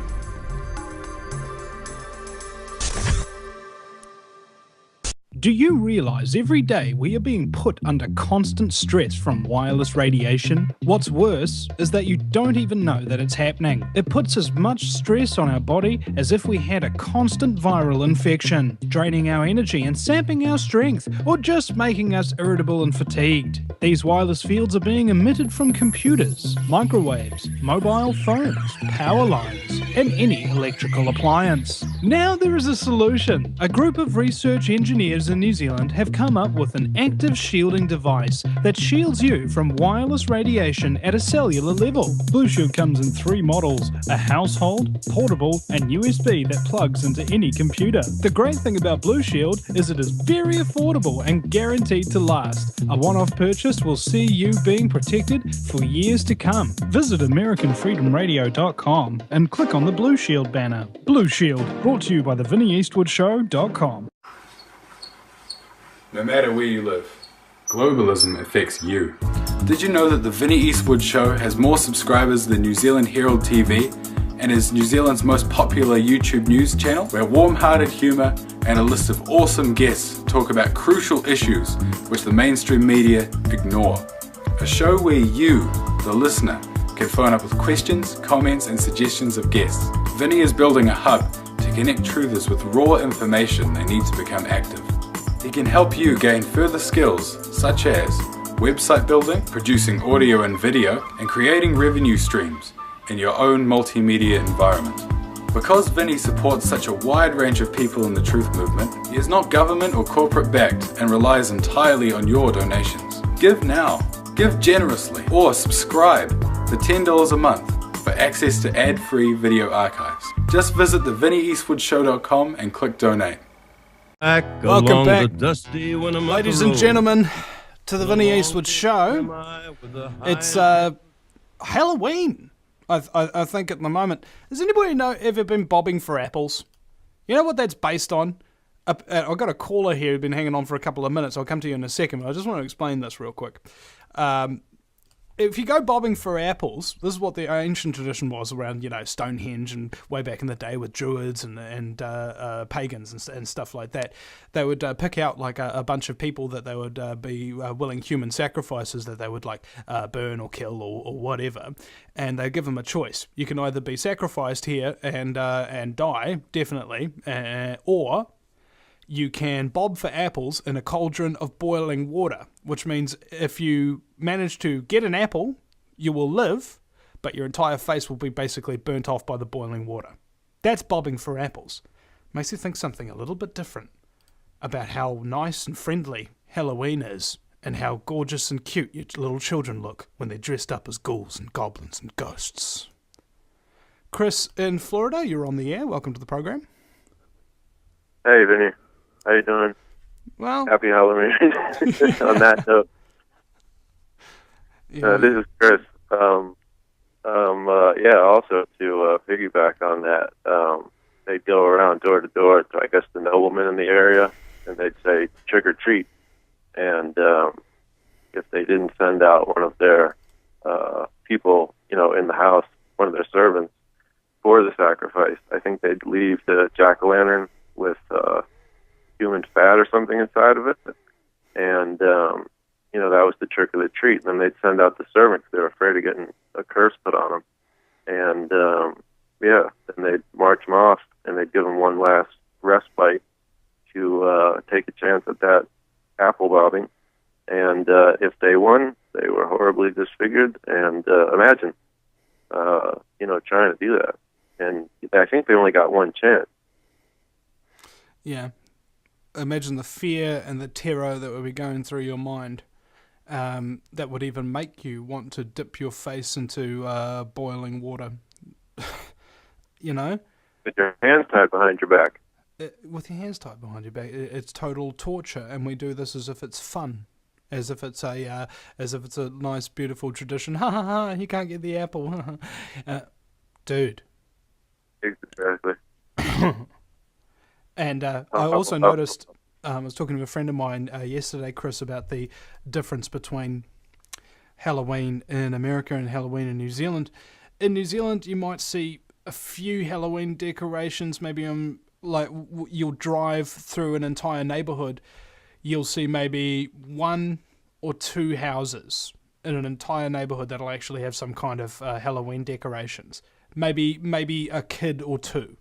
Do you realise every day we are being put under constant stress from wireless radiation? What's worse is that you don't even know that it's happening. It puts as much stress on our body as if we had a constant viral infection, draining our energy and sapping our strength, or just making us irritable and fatigued. These wireless fields are being emitted from computers, microwaves, mobile phones, power lines, and any electrical appliance. Now there is a solution. A group of research engineers in New Zealand have come up with an active shielding device that shields you from wireless radiation at a cellular level. Blue Shield comes in 3 models: a household, portable, and USB that plugs into any computer. The great thing about Blue Shield is it is very affordable and guaranteed to last. A one-off purchase will see you being protected for years to come. Visit AmericanFreedomRadio.com and click on the Blue Shield banner. Blue Shield, brought to you by theVinnyEastwoodShow.com. No matter where you live, globalism affects you. Did you know that the Vinny Eastwood Show has more subscribers than New Zealand Herald TV and is New Zealand's most popular YouTube news channel, where warm-hearted humour and a list of awesome guests talk about crucial issues which the mainstream media ignore? a show where you, the listener, can phone up with questions, comments, and suggestions of guests. Vinny is building a hub to connect truthers with raw information they need to become active. He can help you gain further skills such as website building, producing audio and video, and creating revenue streams in your own multimedia environment. Because Vinny supports such a wide range of people in the truth movement, he is not government or corporate backed and relies entirely on your donations. Give now, give generously, or subscribe for $10 a month for access to ad-free video archives. Just visit thevinnyeastwoodshow.com and click donate. Welcome back, ladies and gentlemen, to the Vinny Eastwood Show. It's Halloween, I think, at the moment. Has anybody ever been bobbing for apples? You know what that's based on? I've got a caller here who's been hanging on for a couple of minutes. I'll come to you in a second, but I just want to explain this real quick. If you go bobbing for apples, this is what the ancient tradition was around, Stonehenge and way back in the day with Druids and pagans and stuff like that. They would pick out like a bunch of people that they would be willing human sacrifices that they would burn or kill or whatever, and they give them a choice. You can either be sacrificed here and die, definitely, or you can bob for apples in a cauldron of boiling water, which means if you manage to get an apple, you will live, but your entire face will be basically burnt off by the boiling water. That's bobbing for apples. Makes you think something a little bit different about how nice and friendly Halloween is, and how gorgeous and cute your little children look when they're dressed up as ghouls and goblins and ghosts. Chris in Florida, you're on the air. Welcome to the program. Hey, Vinny. How you doing? Well, happy Halloween. On that note, this is Chris. Also to piggyback on that, they'd go around door to door to, I guess, the noblemen in the area, and they'd say trick or treat. And if they didn't send out one of their people, in the house, one of their servants for the sacrifice, I think they'd leave the jack-o'-lantern with human fat or something inside of it, and that was the trick or the treat. And then they'd send out the servants. They were afraid of getting a curse put on them, and then they'd march them off, and they'd give them one last respite to take a chance at that apple bobbing. And if they won, they were horribly disfigured. And imagine, trying to do that, and I think they only got one chance. Yeah. Imagine the fear and the terror that would be going through your mind, that would even make you want to dip your face into boiling water. With your hands tied behind your back. With your hands tied behind your back, it's total torture, and we do this as if it's fun, as if it's a nice, beautiful tradition. Ha ha ha! You can't get the apple, dude. Exactly. And I also noticed, I was talking to a friend of mine yesterday, Chris, about the difference between Halloween in America and Halloween in New Zealand. In New Zealand, you might see a few Halloween decorations. Maybe you'll drive through an entire neighborhood, you'll see maybe one or two houses in an entire neighborhood that'll actually have some kind of Halloween decorations. Maybe a kid or two.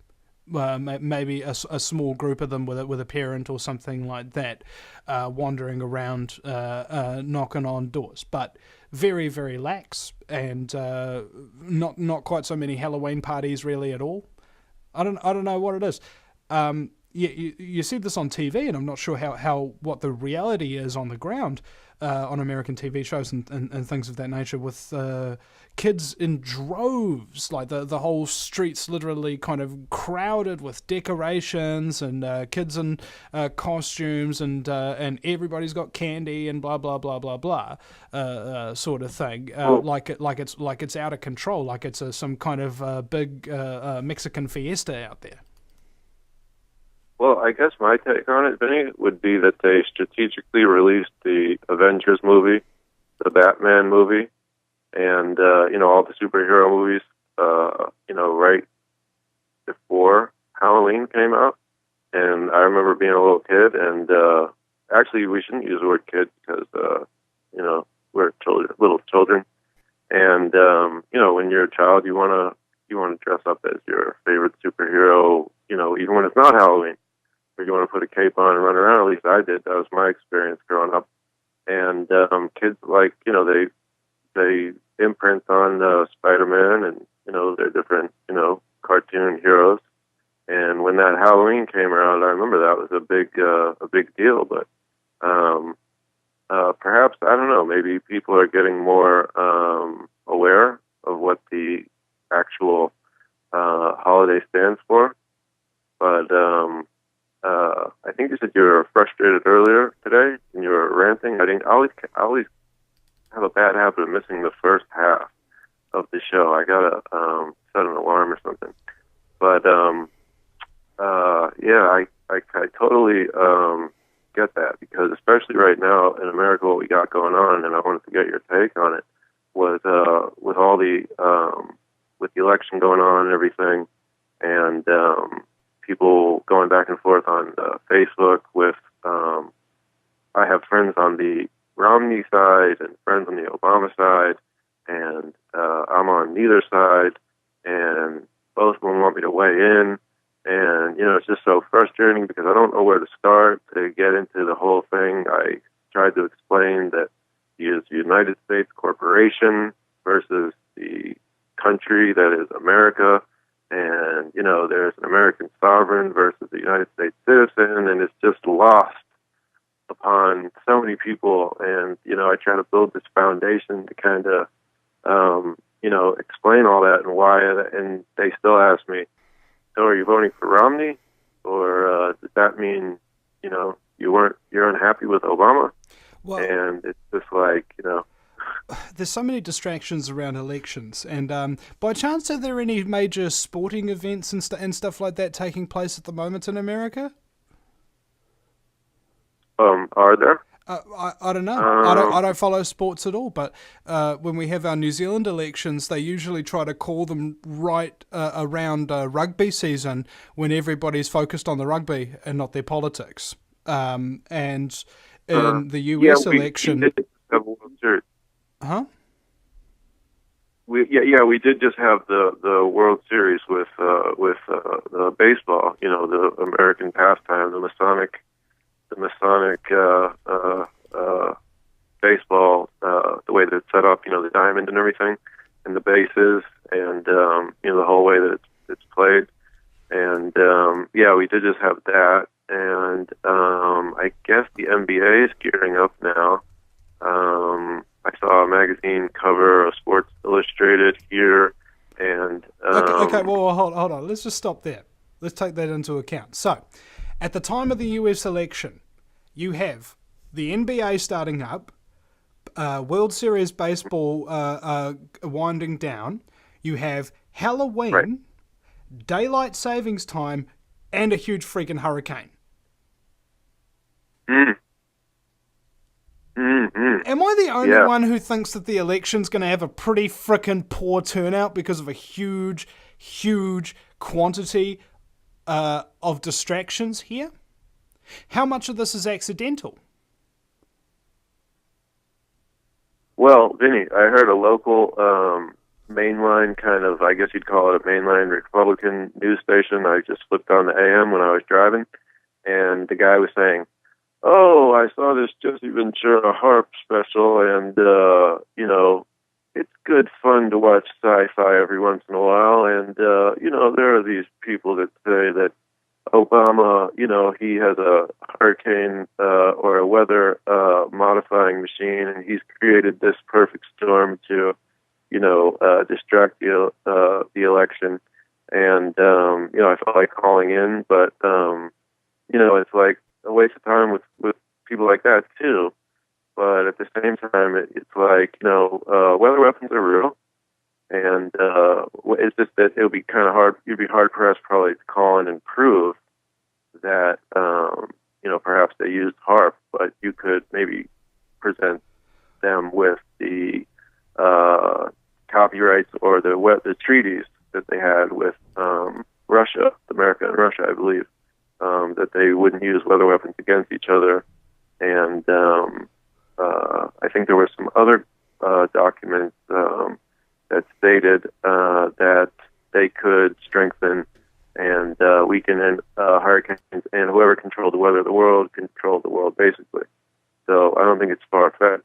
Maybe a small group of them with a parent or something like that, wandering around, knocking on doors, but very, very lax, and not quite so many Halloween parties really at all. I don't know what it is. You see this on TV, and I'm not sure what the reality is on the ground on American TV shows and things of that nature, with kids in droves, like the whole streets literally kind of crowded with decorations and kids in costumes, and everybody's got candy and blah blah blah blah blah, sort of thing, like it's out of control, like it's some kind of big Mexican fiesta out there. Well, I guess my take on it, Vinny, would be that they strategically released the Avengers movie, the Batman movie, and all the superhero movies, right before Halloween came out. And I remember being a little kid, and actually we shouldn't use the word kid because we're children, little children, and when you're a child, you want to dress up as your favorite superhero, even when it's not Halloween, or you want to put a cape on and run around. At least I did. That was my experience growing up. And kids they imprint on Spider-Man and their different cartoon heroes. And when that Halloween came around, I remember that was a big deal. But perhaps, I don't know, maybe people are getting more aware of what the actual holiday stands for. But I think you said you were frustrated earlier today and you were ranting. I always have a bad habit of missing the first half of the show. I gotta set an alarm or something. But I totally get that, because especially right now in America, what we got going on, and I wanted to get your take on it, was with all the with the election going on and everything, and people going back and forth on Facebook with I have friends on the Romney side and friends on the Obama side, and I'm on neither side, and both of them want me to weigh in. And, it's just so frustrating because I don't know where to start to get into the whole thing. I tried to explain that he is the United States corporation versus the country that is America. And, there's an American sovereign versus the United States citizen, and it's just lost upon so many people. And, I try to build this foundation to kind of, explain all that and why, and they still ask me, so are you voting for Romney, or does that mean, you're unhappy with Obama? Well, and it's just like, there's so many distractions around elections, and by chance, are there any major sporting events and stuff like that taking place at the moment in America? Are there? I don't know. I don't follow sports at all. But when we have our New Zealand elections, they usually try to call them right around rugby season, when everybody's focused on the rugby and not their politics. And in the US election, we did have a World Series. Huh? We did just have the World Series with the baseball. The American pastime, the Masonic baseball, the way that it's set up, the diamond and everything, and the bases, and the whole way that it's played. And we did just have that, and I guess the NBA is gearing up now. I saw a magazine cover of Sports Illustrated here, and okay. Well, hold on. Let's just stop there. Let's take that into account. So, at the time of the US election, you have the NBA starting up, World Series baseball winding down. You have Halloween, right. daylight savings time, and a huge freaking hurricane. Am I the only one who thinks that the election's going to have a pretty frickin' poor turnout because of a huge, huge quantity of distractions here? How much of this is accidental? Well, Vinny, I heard a local mainline kind of, I guess you'd call it a mainline Republican news station. I just flipped on the AM when I was driving, and the guy was saying, "Oh, I saw this Jesse Ventura Harp special, and, it's good fun to watch sci-fi every once in a while, and, there are these people that say that Obama, he has a hurricane or a weather modifying machine, and he's created this perfect storm to, distract the election." And, I felt like calling in, but, it's like a waste of time with people like that, too. But at the same time, it's like, weather weapons are real. And it's just that it would be kind of hard. You'd be hard pressed probably to call in and prove that perhaps they used HARP, but you could maybe present them with the copyrights or the treaties that they had with Russia, America and Russia, I believe, that they wouldn't use weather weapons against each other, and I think there were some other documents that stated that they could strengthen and weaken hurricanes, and whoever controlled the weather of the world controlled the world, basically. So I don't think it's far-fetched.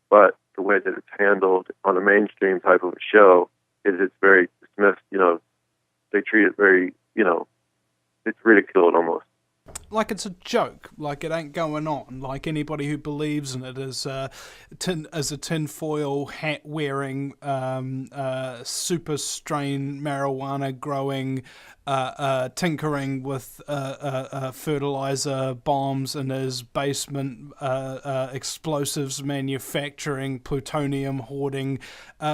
But the way that it's handled on a mainstream type of a show is it's very dismissed. They treat it very, it's ridiculed almost. Like it's a joke, like it ain't going on, like anybody who believes in it is a tinfoil hat wearing, super strain marijuana growing, tinkering with fertilizer bombs in his basement, explosives manufacturing, plutonium hoarding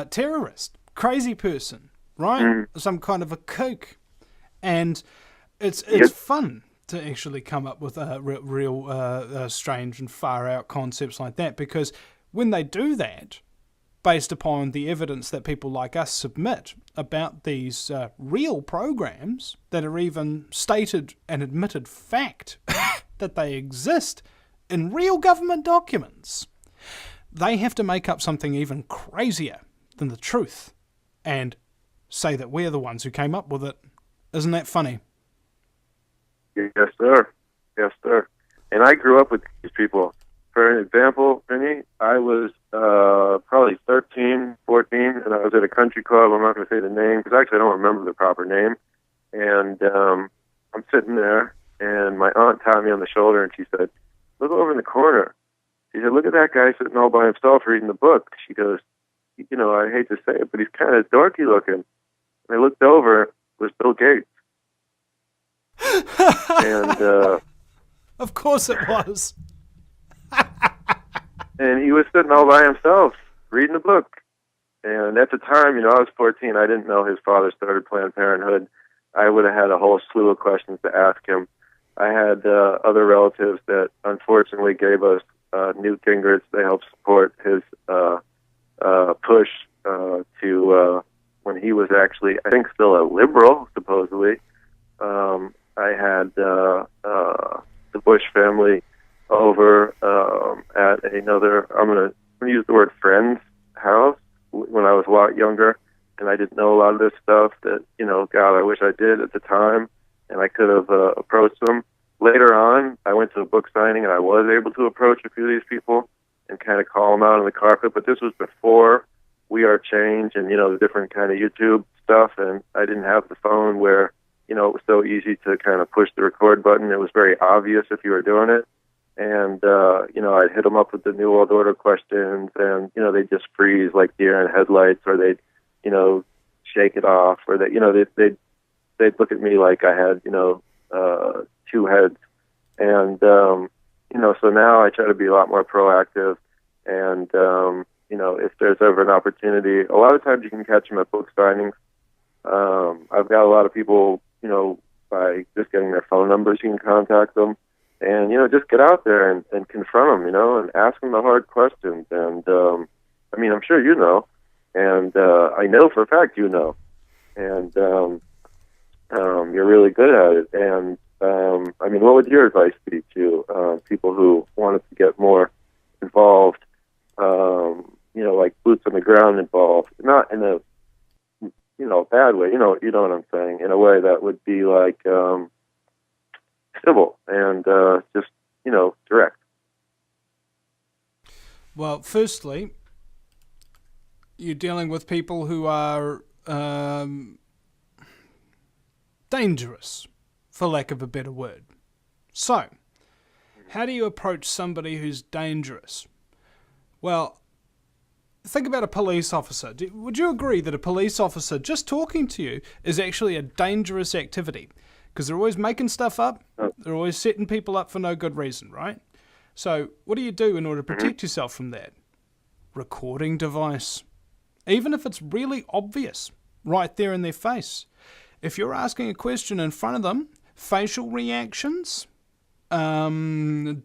terrorist, crazy person, right? Some kind of a kook, and it's fun to actually come up with real strange and far-out concepts like that, because when they do that, based upon the evidence that people like us submit about these real programs that are even stated and admitted fact that they exist in real government documents, they have to make up something even crazier than the truth and say that we're the ones who came up with it. Isn't that funny? Yes, sir. Yes, sir. And I grew up with these people. For an example, Vinny, I was probably 13, 14, and I was at a country club. I'm not going to say the name because actually I don't remember the proper name. And I'm sitting there, and my aunt tapped me on the shoulder, and she said, "Look over in the corner." She said, "Look at that guy sitting all by himself reading the book." She goes, "I hate to say it, but he's kind of dorky looking." And I looked over, it was Bill Gates. And of course it was. And he was sitting all by himself reading a book. And at the time, I was 14. I didn't know his father started Planned Parenthood. I would have had a whole slew of questions to ask him. I had other relatives that unfortunately gave us Newt Gingrich. They helped support his push to when he was actually, I think, still a liberal, supposedly. I had the Bush family over at another, I'm going to use the word friend's house when I was a lot younger, and I didn't know a lot of this stuff that, God, I wish I did at the time, and I could have approached them. Later on, I went to a book signing, and I was able to approach a few of these people and kind of call them out on the carpet, but this was before We Are Change and, the different kind of YouTube stuff, and I didn't have the phone where it was so easy to kind of push the record button. It was very obvious if you were doing it. And, I'd hit them up with the New World Order questions, and, they'd just freeze like deer in headlights, or they'd, shake it off, or they'd look at me like I had, two heads. And, so now I try to be a lot more proactive. And, if there's ever an opportunity, a lot of times you can catch them at book signings. I've got a lot of people, by just getting their phone numbers, you can contact them, and, just get out there and confront them, and ask them the hard questions. And, I'm sure you know, and I know for a fact you know, and you're really good at it. And, what would your advice be to people who wanted to get more involved, like boots on the ground involved, not in a bad way, you know what I'm saying, in a way that would be like civil and just, direct? Well, firstly, you're dealing with people who are dangerous, for lack of a better word. So, how do you approach somebody who's dangerous? Well, think about a police officer. Would you agree that a police officer just talking to you is actually a dangerous activity? Because they're always making stuff up. They're always setting people up for no good reason, right? So what do you do in order to protect yourself from that? Recording device. Even if it's really obvious, right there in their face. If you're asking a question in front of them, facial reactions, darting,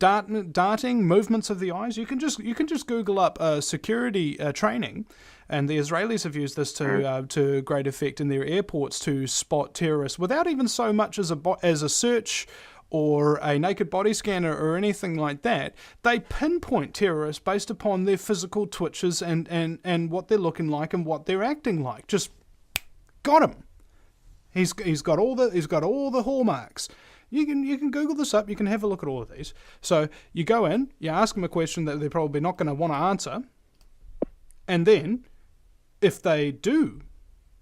movements of the eyes. You can just Google up security training, and the Israelis have used this to great effect in their airports to spot terrorists without even so much as a search or a naked body scanner or anything like that. They pinpoint terrorists based upon their physical twitches and what they're looking like and what they're acting like. Just got him. He's got all the hallmarks. You can Google this up. You can have a look at all of these. So you go in, you ask them a question that they're probably not going to want to answer, and then if they do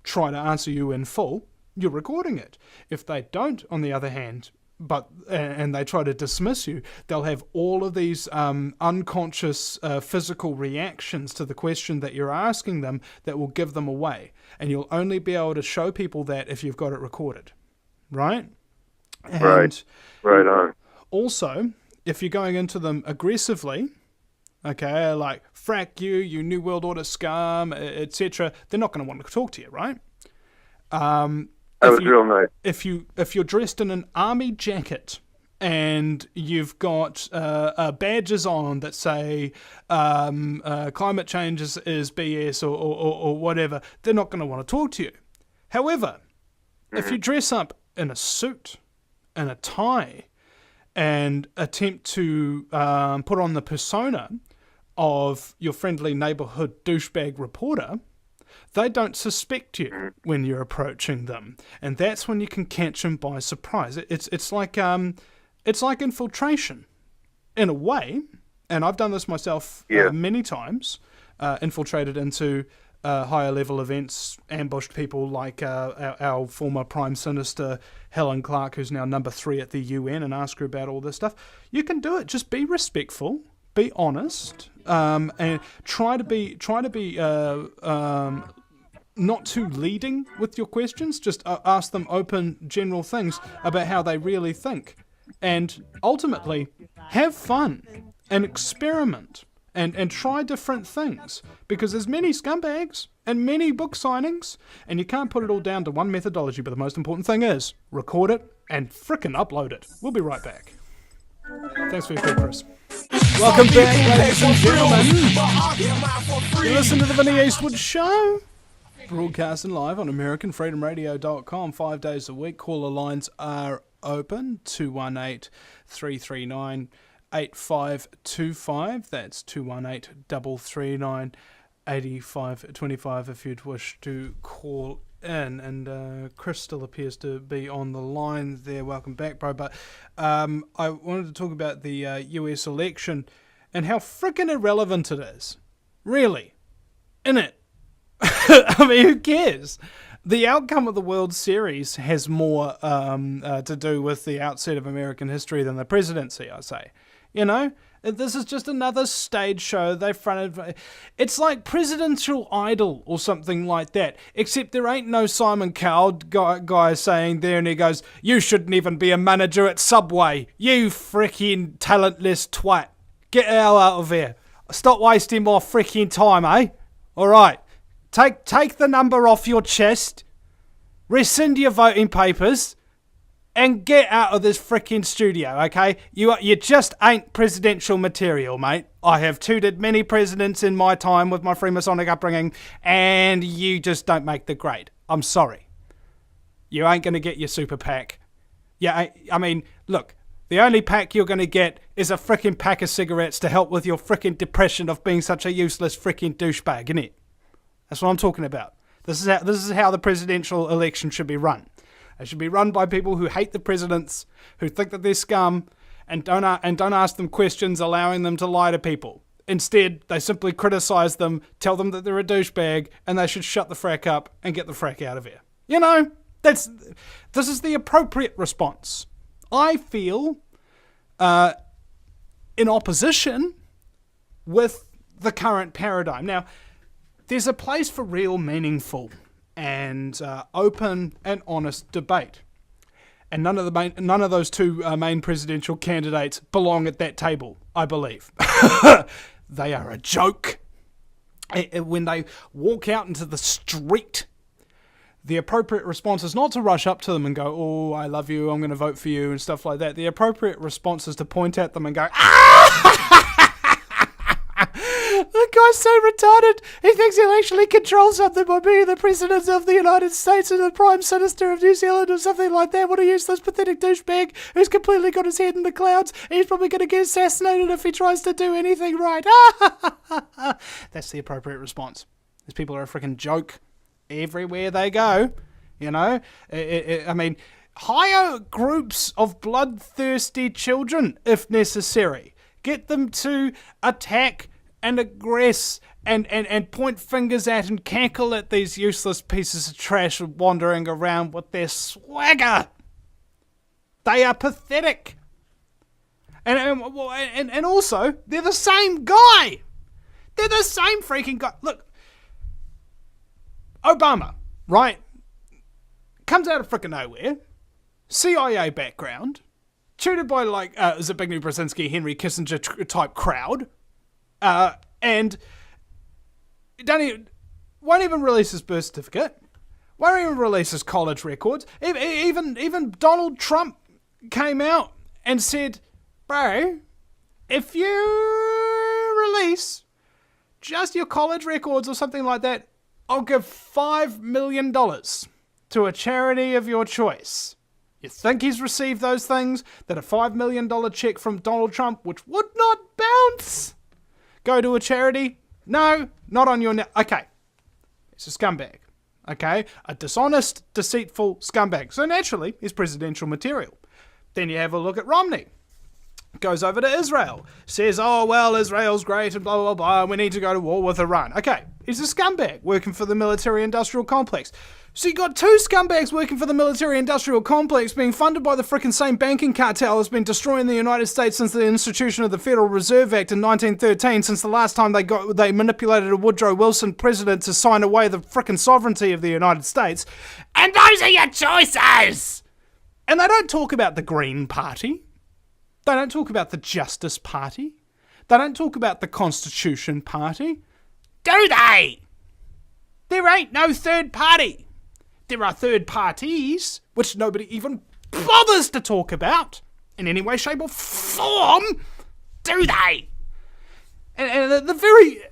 try to answer you in full, you're recording it. If they don't, on the other hand, and they try to dismiss you, they'll have all of these unconscious physical reactions to the question that you're asking them that will give them away. And you'll only be able to show people that if you've got it recorded. Right? And right on. Also, if you're going into them aggressively, okay, like, frack you, you New World Order scum, etc., they're not going to want to talk to you, right? That was real nice. If you're dressed in an army jacket and you've got badges on that say climate change is BS or whatever, they're not going to want to talk to you. However, if you dress up in a suit and a tie and attempt to put on the persona of your friendly neighborhood douchebag reporter, they don't suspect you when you're approaching them, and that's when you can catch them by surprise. It's like infiltration, in a way. And I've done this myself many times. Infiltrated into higher level events, ambushed people like our former Prime Minister Helen Clark, who's now number 3 at the UN, and ask her about all this stuff. You can do it. Just be respectful, be honest, and try to be not too leading with your questions. Just ask them open, general things about how they really think. And ultimately, have fun and experiment and try different things. Because there's many scumbags and many book signings, and you can't put it all down to one methodology. But the most important thing is, record it and frickin' upload it. We'll be right back. Thanks for your call, Chris. Welcome back, ladies and gentlemen. You listen to the Vinny Eastwood Show. Broadcasting live on AmericanFreedomRadio.com 5 days a week. Caller lines are open. 218-339-8525. That's 218-339-8525 if you'd wish to call in. And Chris still appears to be on the line there. Welcome back, bro. But I wanted to talk about the US election and how frickin' irrelevant it is. Really. Innit? I mean, who cares? The outcome of the World Series has more to do with the outset of American history than the presidency, I say. You know? This is just another stage show they fronted. It's like Presidential Idol or something like that, except there ain't no Simon Cowell guy saying there, and he goes, "You shouldn't even be a manager at Subway, you freaking talentless twat. Get the hell out of here. Stop wasting my freaking time, eh? Alright. Take the number off your chest, rescind your voting papers, and get out of this freaking studio, okay? You just ain't presidential material, mate. I have tutored many presidents in my time with my Freemasonic upbringing, and you just don't make the grade. I'm sorry. You ain't going to get your super PAC. Yeah, I mean, look, the only pack you're going to get is a freaking pack of cigarettes to help with your freaking depression of being such a useless freaking douchebag, innit? That's what I'm talking about. This is how the presidential election should be run. It should be run by people who hate the presidents, who think that they're scum, and don't ask them questions, allowing them to lie to people. Instead, they simply criticize them, tell them that they're a douchebag, and they should shut the frack up and get the frack out of here. You know, this is the appropriate response. I feel in opposition with the current paradigm. Now, there's a place for real, meaningful, and open and honest debate, and none of those two main presidential candidates belong at that table. I believe they are a joke. When they walk out into the street, the appropriate response is not to rush up to them and go, "Oh, I love you, I'm going to vote for you," and stuff like that. The appropriate response is to point at them and go, "Ah!" The guy guy's so retarded. He thinks he'll actually control something by being the President of the United States and the Prime Minister of New Zealand or something like that. What a useless, pathetic douchebag who's completely got his head in the clouds. He's probably going to get assassinated if he tries to do anything right. That's the appropriate response. These people are a freaking joke everywhere they go. You know? I mean, hire groups of bloodthirsty children if necessary. Get them to attack and aggress and point fingers at and cackle at these useless pieces of trash wandering around with their swagger. They are pathetic. And also, they're the same guy. They're the same freaking guy. Look, Obama, right? Comes out of freaking nowhere. CIA background. Tutored by, like, Zbigniew Brzezinski, Henry Kissinger type crowd. And won't even release his birth certificate. Won't even release his college records. Even Donald Trump came out and said, bro, if you release just your college records or something like that, I'll give $5 million to a charity of your choice. You think he's received those things? That a $5 million check from Donald Trump, which would not bounce, go to a charity? No, not on your... Okay. It's a scumbag. Okay? A dishonest, deceitful scumbag. So naturally, he's presidential material. Then you have a look at Romney. Goes over to Israel. Says, oh, well, Israel's great and blah, blah, blah. We need to go to war with Iran. Okay. He's a scumbag working for the military-industrial complex. So you got two scumbags working for the military-industrial complex being funded by the frickin' same banking cartel that's been destroying the United States since the institution of the Federal Reserve Act in 1913, since the last time they manipulated a Woodrow Wilson president to sign away the frickin' sovereignty of the United States. And those are your choices! And they don't talk about the Green Party. They don't talk about the Justice Party. They don't talk about the Constitution Party. Do they? There ain't no third party. There are third parties, which nobody even bothers to talk about in any way, shape or form. Do they? And at the very...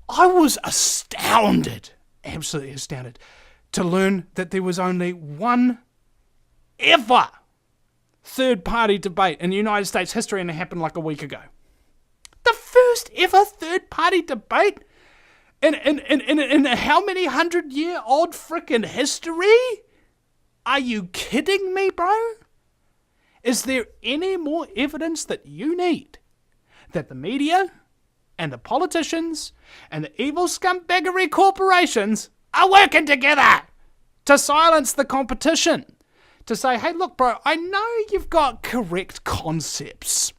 I was astounded, absolutely astounded, to learn that there was only one ever third party debate in United States history, and it happened like a week ago. The first ever third party debate in how many 100-year-old frickin' history? Are you kidding me, bro? Is there any more evidence that you need that the media and the politicians and the evil scumbaggery corporations are working together to silence the competition? To say, hey, look, bro, I know you've got correct concepts.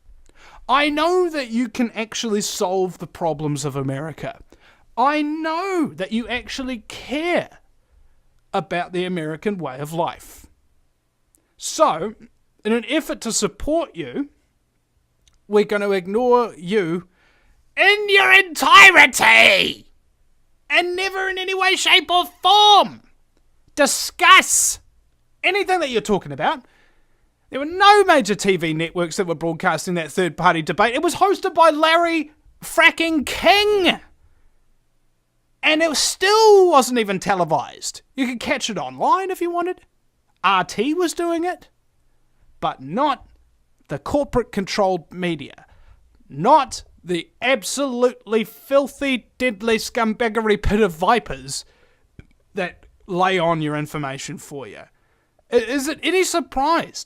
I know that you can actually solve the problems of America. I know that you actually care about the American way of life. So, in an effort to support you, we're going to ignore you in your entirety and never in any way, shape or form discuss anything that you're talking about. There were no major TV networks that were broadcasting that third-party debate. It was hosted by Larry fracking King. And it still wasn't even televised. You could catch it online if you wanted. RT was doing it. But not the corporate-controlled media. Not the absolutely filthy, deadly scumbaggery pit of vipers that lay on your information for you. Is it any surprise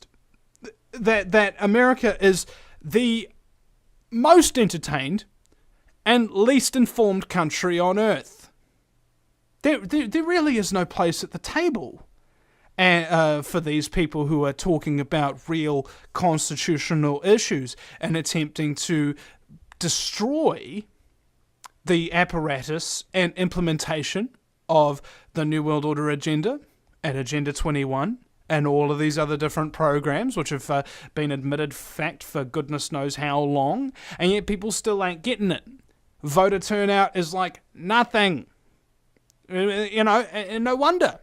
that America is the most entertained and least informed country on earth? There really is no place at the table for these people who are talking about real constitutional issues and attempting to destroy the apparatus and implementation of the New World Order agenda and Agenda 21 and all of these other different programs which have been admitted fact for goodness knows how long, and yet people still ain't getting it. Voter turnout is like nothing. You know, and no wonder.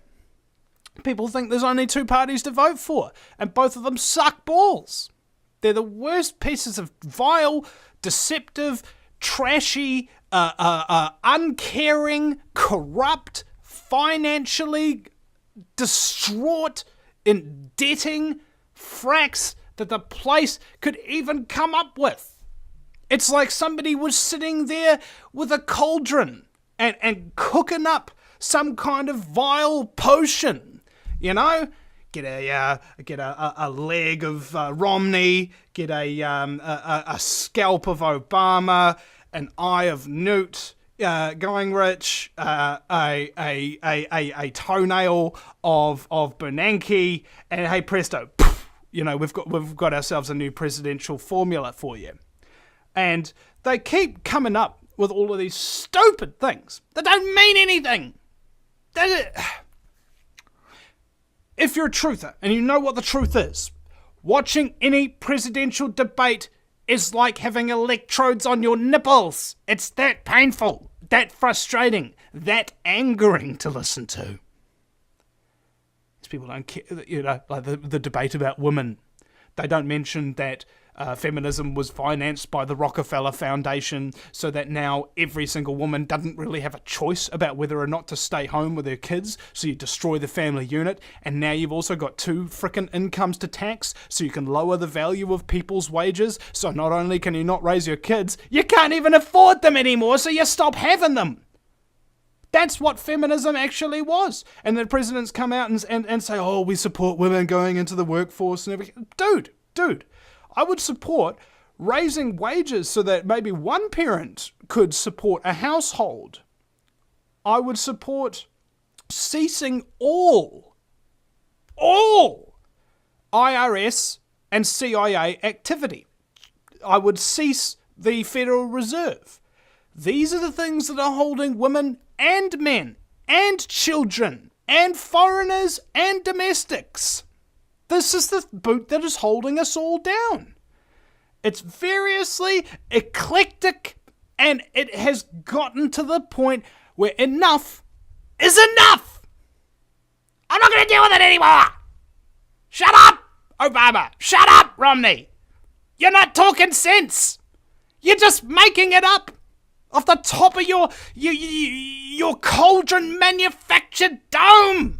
People think there's only two parties to vote for, and both of them suck balls. They're the worst pieces of vile, deceptive, trashy, uncaring, corrupt, financially distraught, indebting fracks that the place could even come up with. It's like somebody was sitting there with a cauldron and cooking up some kind of vile potion, you know? Get a leg of Romney, get a scalp of Obama, an eye of Newt Gingrich, a toenail of Bernanke, and hey presto, you know, we've got ourselves a new presidential formula for you. And they keep coming up with all of these stupid things that don't mean anything. If you're a truther and you know what the truth is, watching any presidential debate is like having electrodes on your nipples. It's that painful, that frustrating, that angering to listen to. These people don't care, you know, like the debate about women. They don't mention that feminism was financed by the Rockefeller Foundation, so that now every single woman doesn't really have a choice about whether or not to stay home with her kids, so you destroy the family unit, and now you've also got 2 frickin' incomes to tax, so you can lower the value of people's wages, so not only can you not raise your kids, you can't even afford them anymore, so you stop having them. That's what feminism actually was. And the presidents come out and say, oh, we support women going into the workforce and everything. Dude, I would support raising wages so that maybe one parent could support a household. I would support ceasing all IRS and CIA activity. I would cease the Federal Reserve. These are the things that are holding women and men and children and foreigners and domestics. This is the boot that is holding us all down. It's variously eclectic, and it has gotten to the point where enough is enough. I'm not going to deal with it anymore. Shut up, Obama. Shut up, Romney. You're not talking sense. You're just making it up off the top of your cauldron manufactured dome.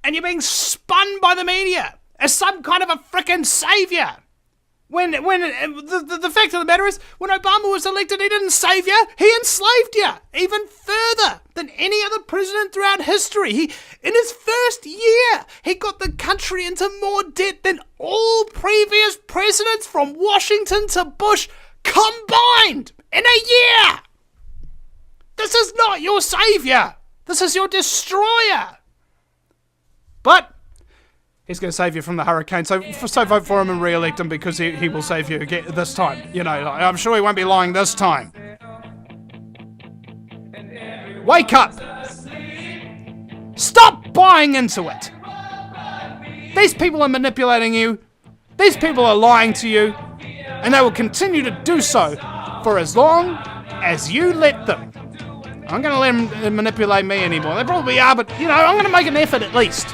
And you're being spun by the media as some kind of a frickin' saviour. When the fact of the matter is, when Obama was elected, he didn't save you, he enslaved you even further than any other president throughout history. In his first year, he got the country into more debt than all previous presidents from Washington to Bush combined in a year. This is not your saviour. This is your destroyer. But he's going to save you from the hurricane, so vote for him and re-elect him, because he will save you again this time. You know, I'm sure he won't be lying this time. Wake up! Stop buying into it! These people are manipulating you, these people are lying to you, and they will continue to do so for as long as you let them. I'm going to let them manipulate me anymore. They probably are, but, you know, I'm going to make an effort at least.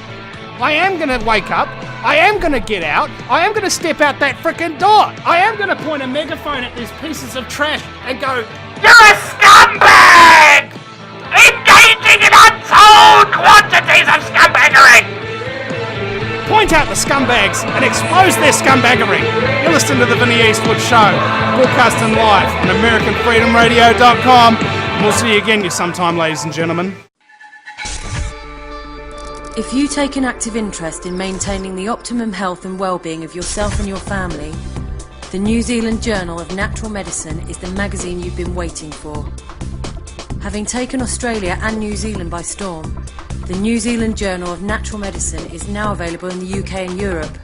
I am going to wake up. I am going to get out. I am going to step out that frickin' door. I am going to point a megaphone at these pieces of trash and go, "You're a scumbag! Engaging in untold quantities of scumbaggery!" Point out the scumbags and expose their scumbaggery. You're listening to The Vinny Eastwood Show, broadcasting live on AmericanFreedomRadio.com. We'll see you again sometime, ladies and gentlemen. If you take an active interest in maintaining the optimum health and well-being of yourself and your family, the New Zealand Journal of Natural Medicine is the magazine you've been waiting for. Having taken Australia and New Zealand by storm, the New Zealand Journal of Natural Medicine is now available in the UK and Europe.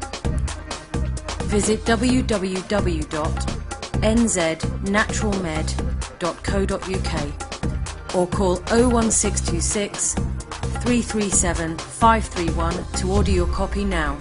Visit www.nznaturalmed.co.uk or call 01626 337 531 to order your copy now.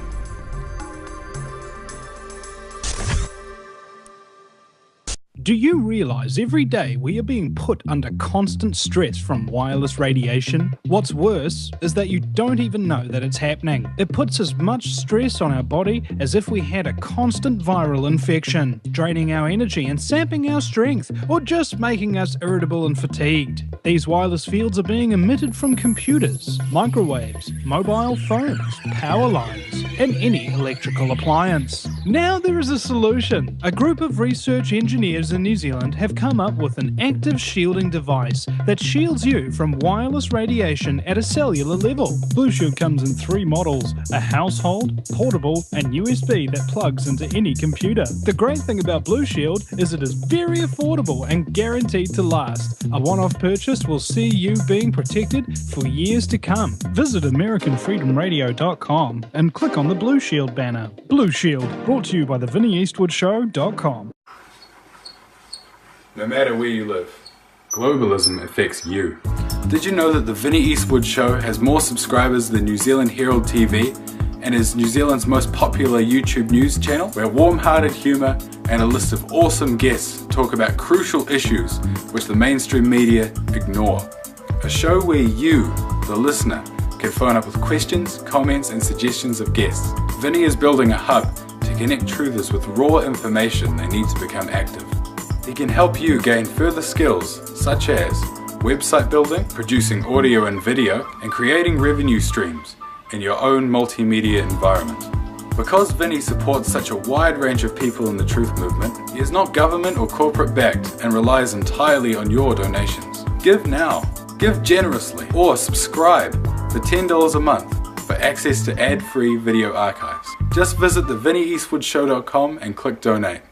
Do you realize every day we are being put under constant stress from wireless radiation? What's worse is that you don't even know that it's happening. It puts as much stress on our body as if we had a constant viral infection, draining our energy and sapping our strength, or just making us irritable and fatigued. These wireless fields are being emitted from computers, microwaves, mobile phones, power lines, and any electrical appliance. Now there is a solution. A group of research engineers in New Zealand have come up with an active shielding device that shields you from wireless radiation at a cellular level. Blue Shield comes in 3 models: a household, portable, and USB that plugs into any computer. The great thing about Blue Shield is it is very affordable and guaranteed to last. A one-off purchase will see you being protected for years to come. Visit AmericanFreedomRadio.com and click on the Blue Shield banner. Blue Shield, brought to you by the VinnyEastwoodShow.com. No matter where you live, globalism affects you. Did you know that the Vinny Eastwood Show has more subscribers than New Zealand Herald TV and is New Zealand's most popular YouTube news channel, where warm-hearted humour and a list of awesome guests talk about crucial issues which the mainstream media ignore? A show where you, the listener, can phone up with questions, comments and suggestions of guests. Vinny is building a hub to connect truthers with raw information they need to become active. He can help you gain further skills such as website building, producing audio and video, and creating revenue streams in your own multimedia environment. Because Vinny supports such a wide range of people in the truth movement, he is not government or corporate backed and relies entirely on your donations. Give now, give generously, or subscribe for $10 a month for access to ad-free video archives. Just visit the VinnyEastwoodShow.com and click donate.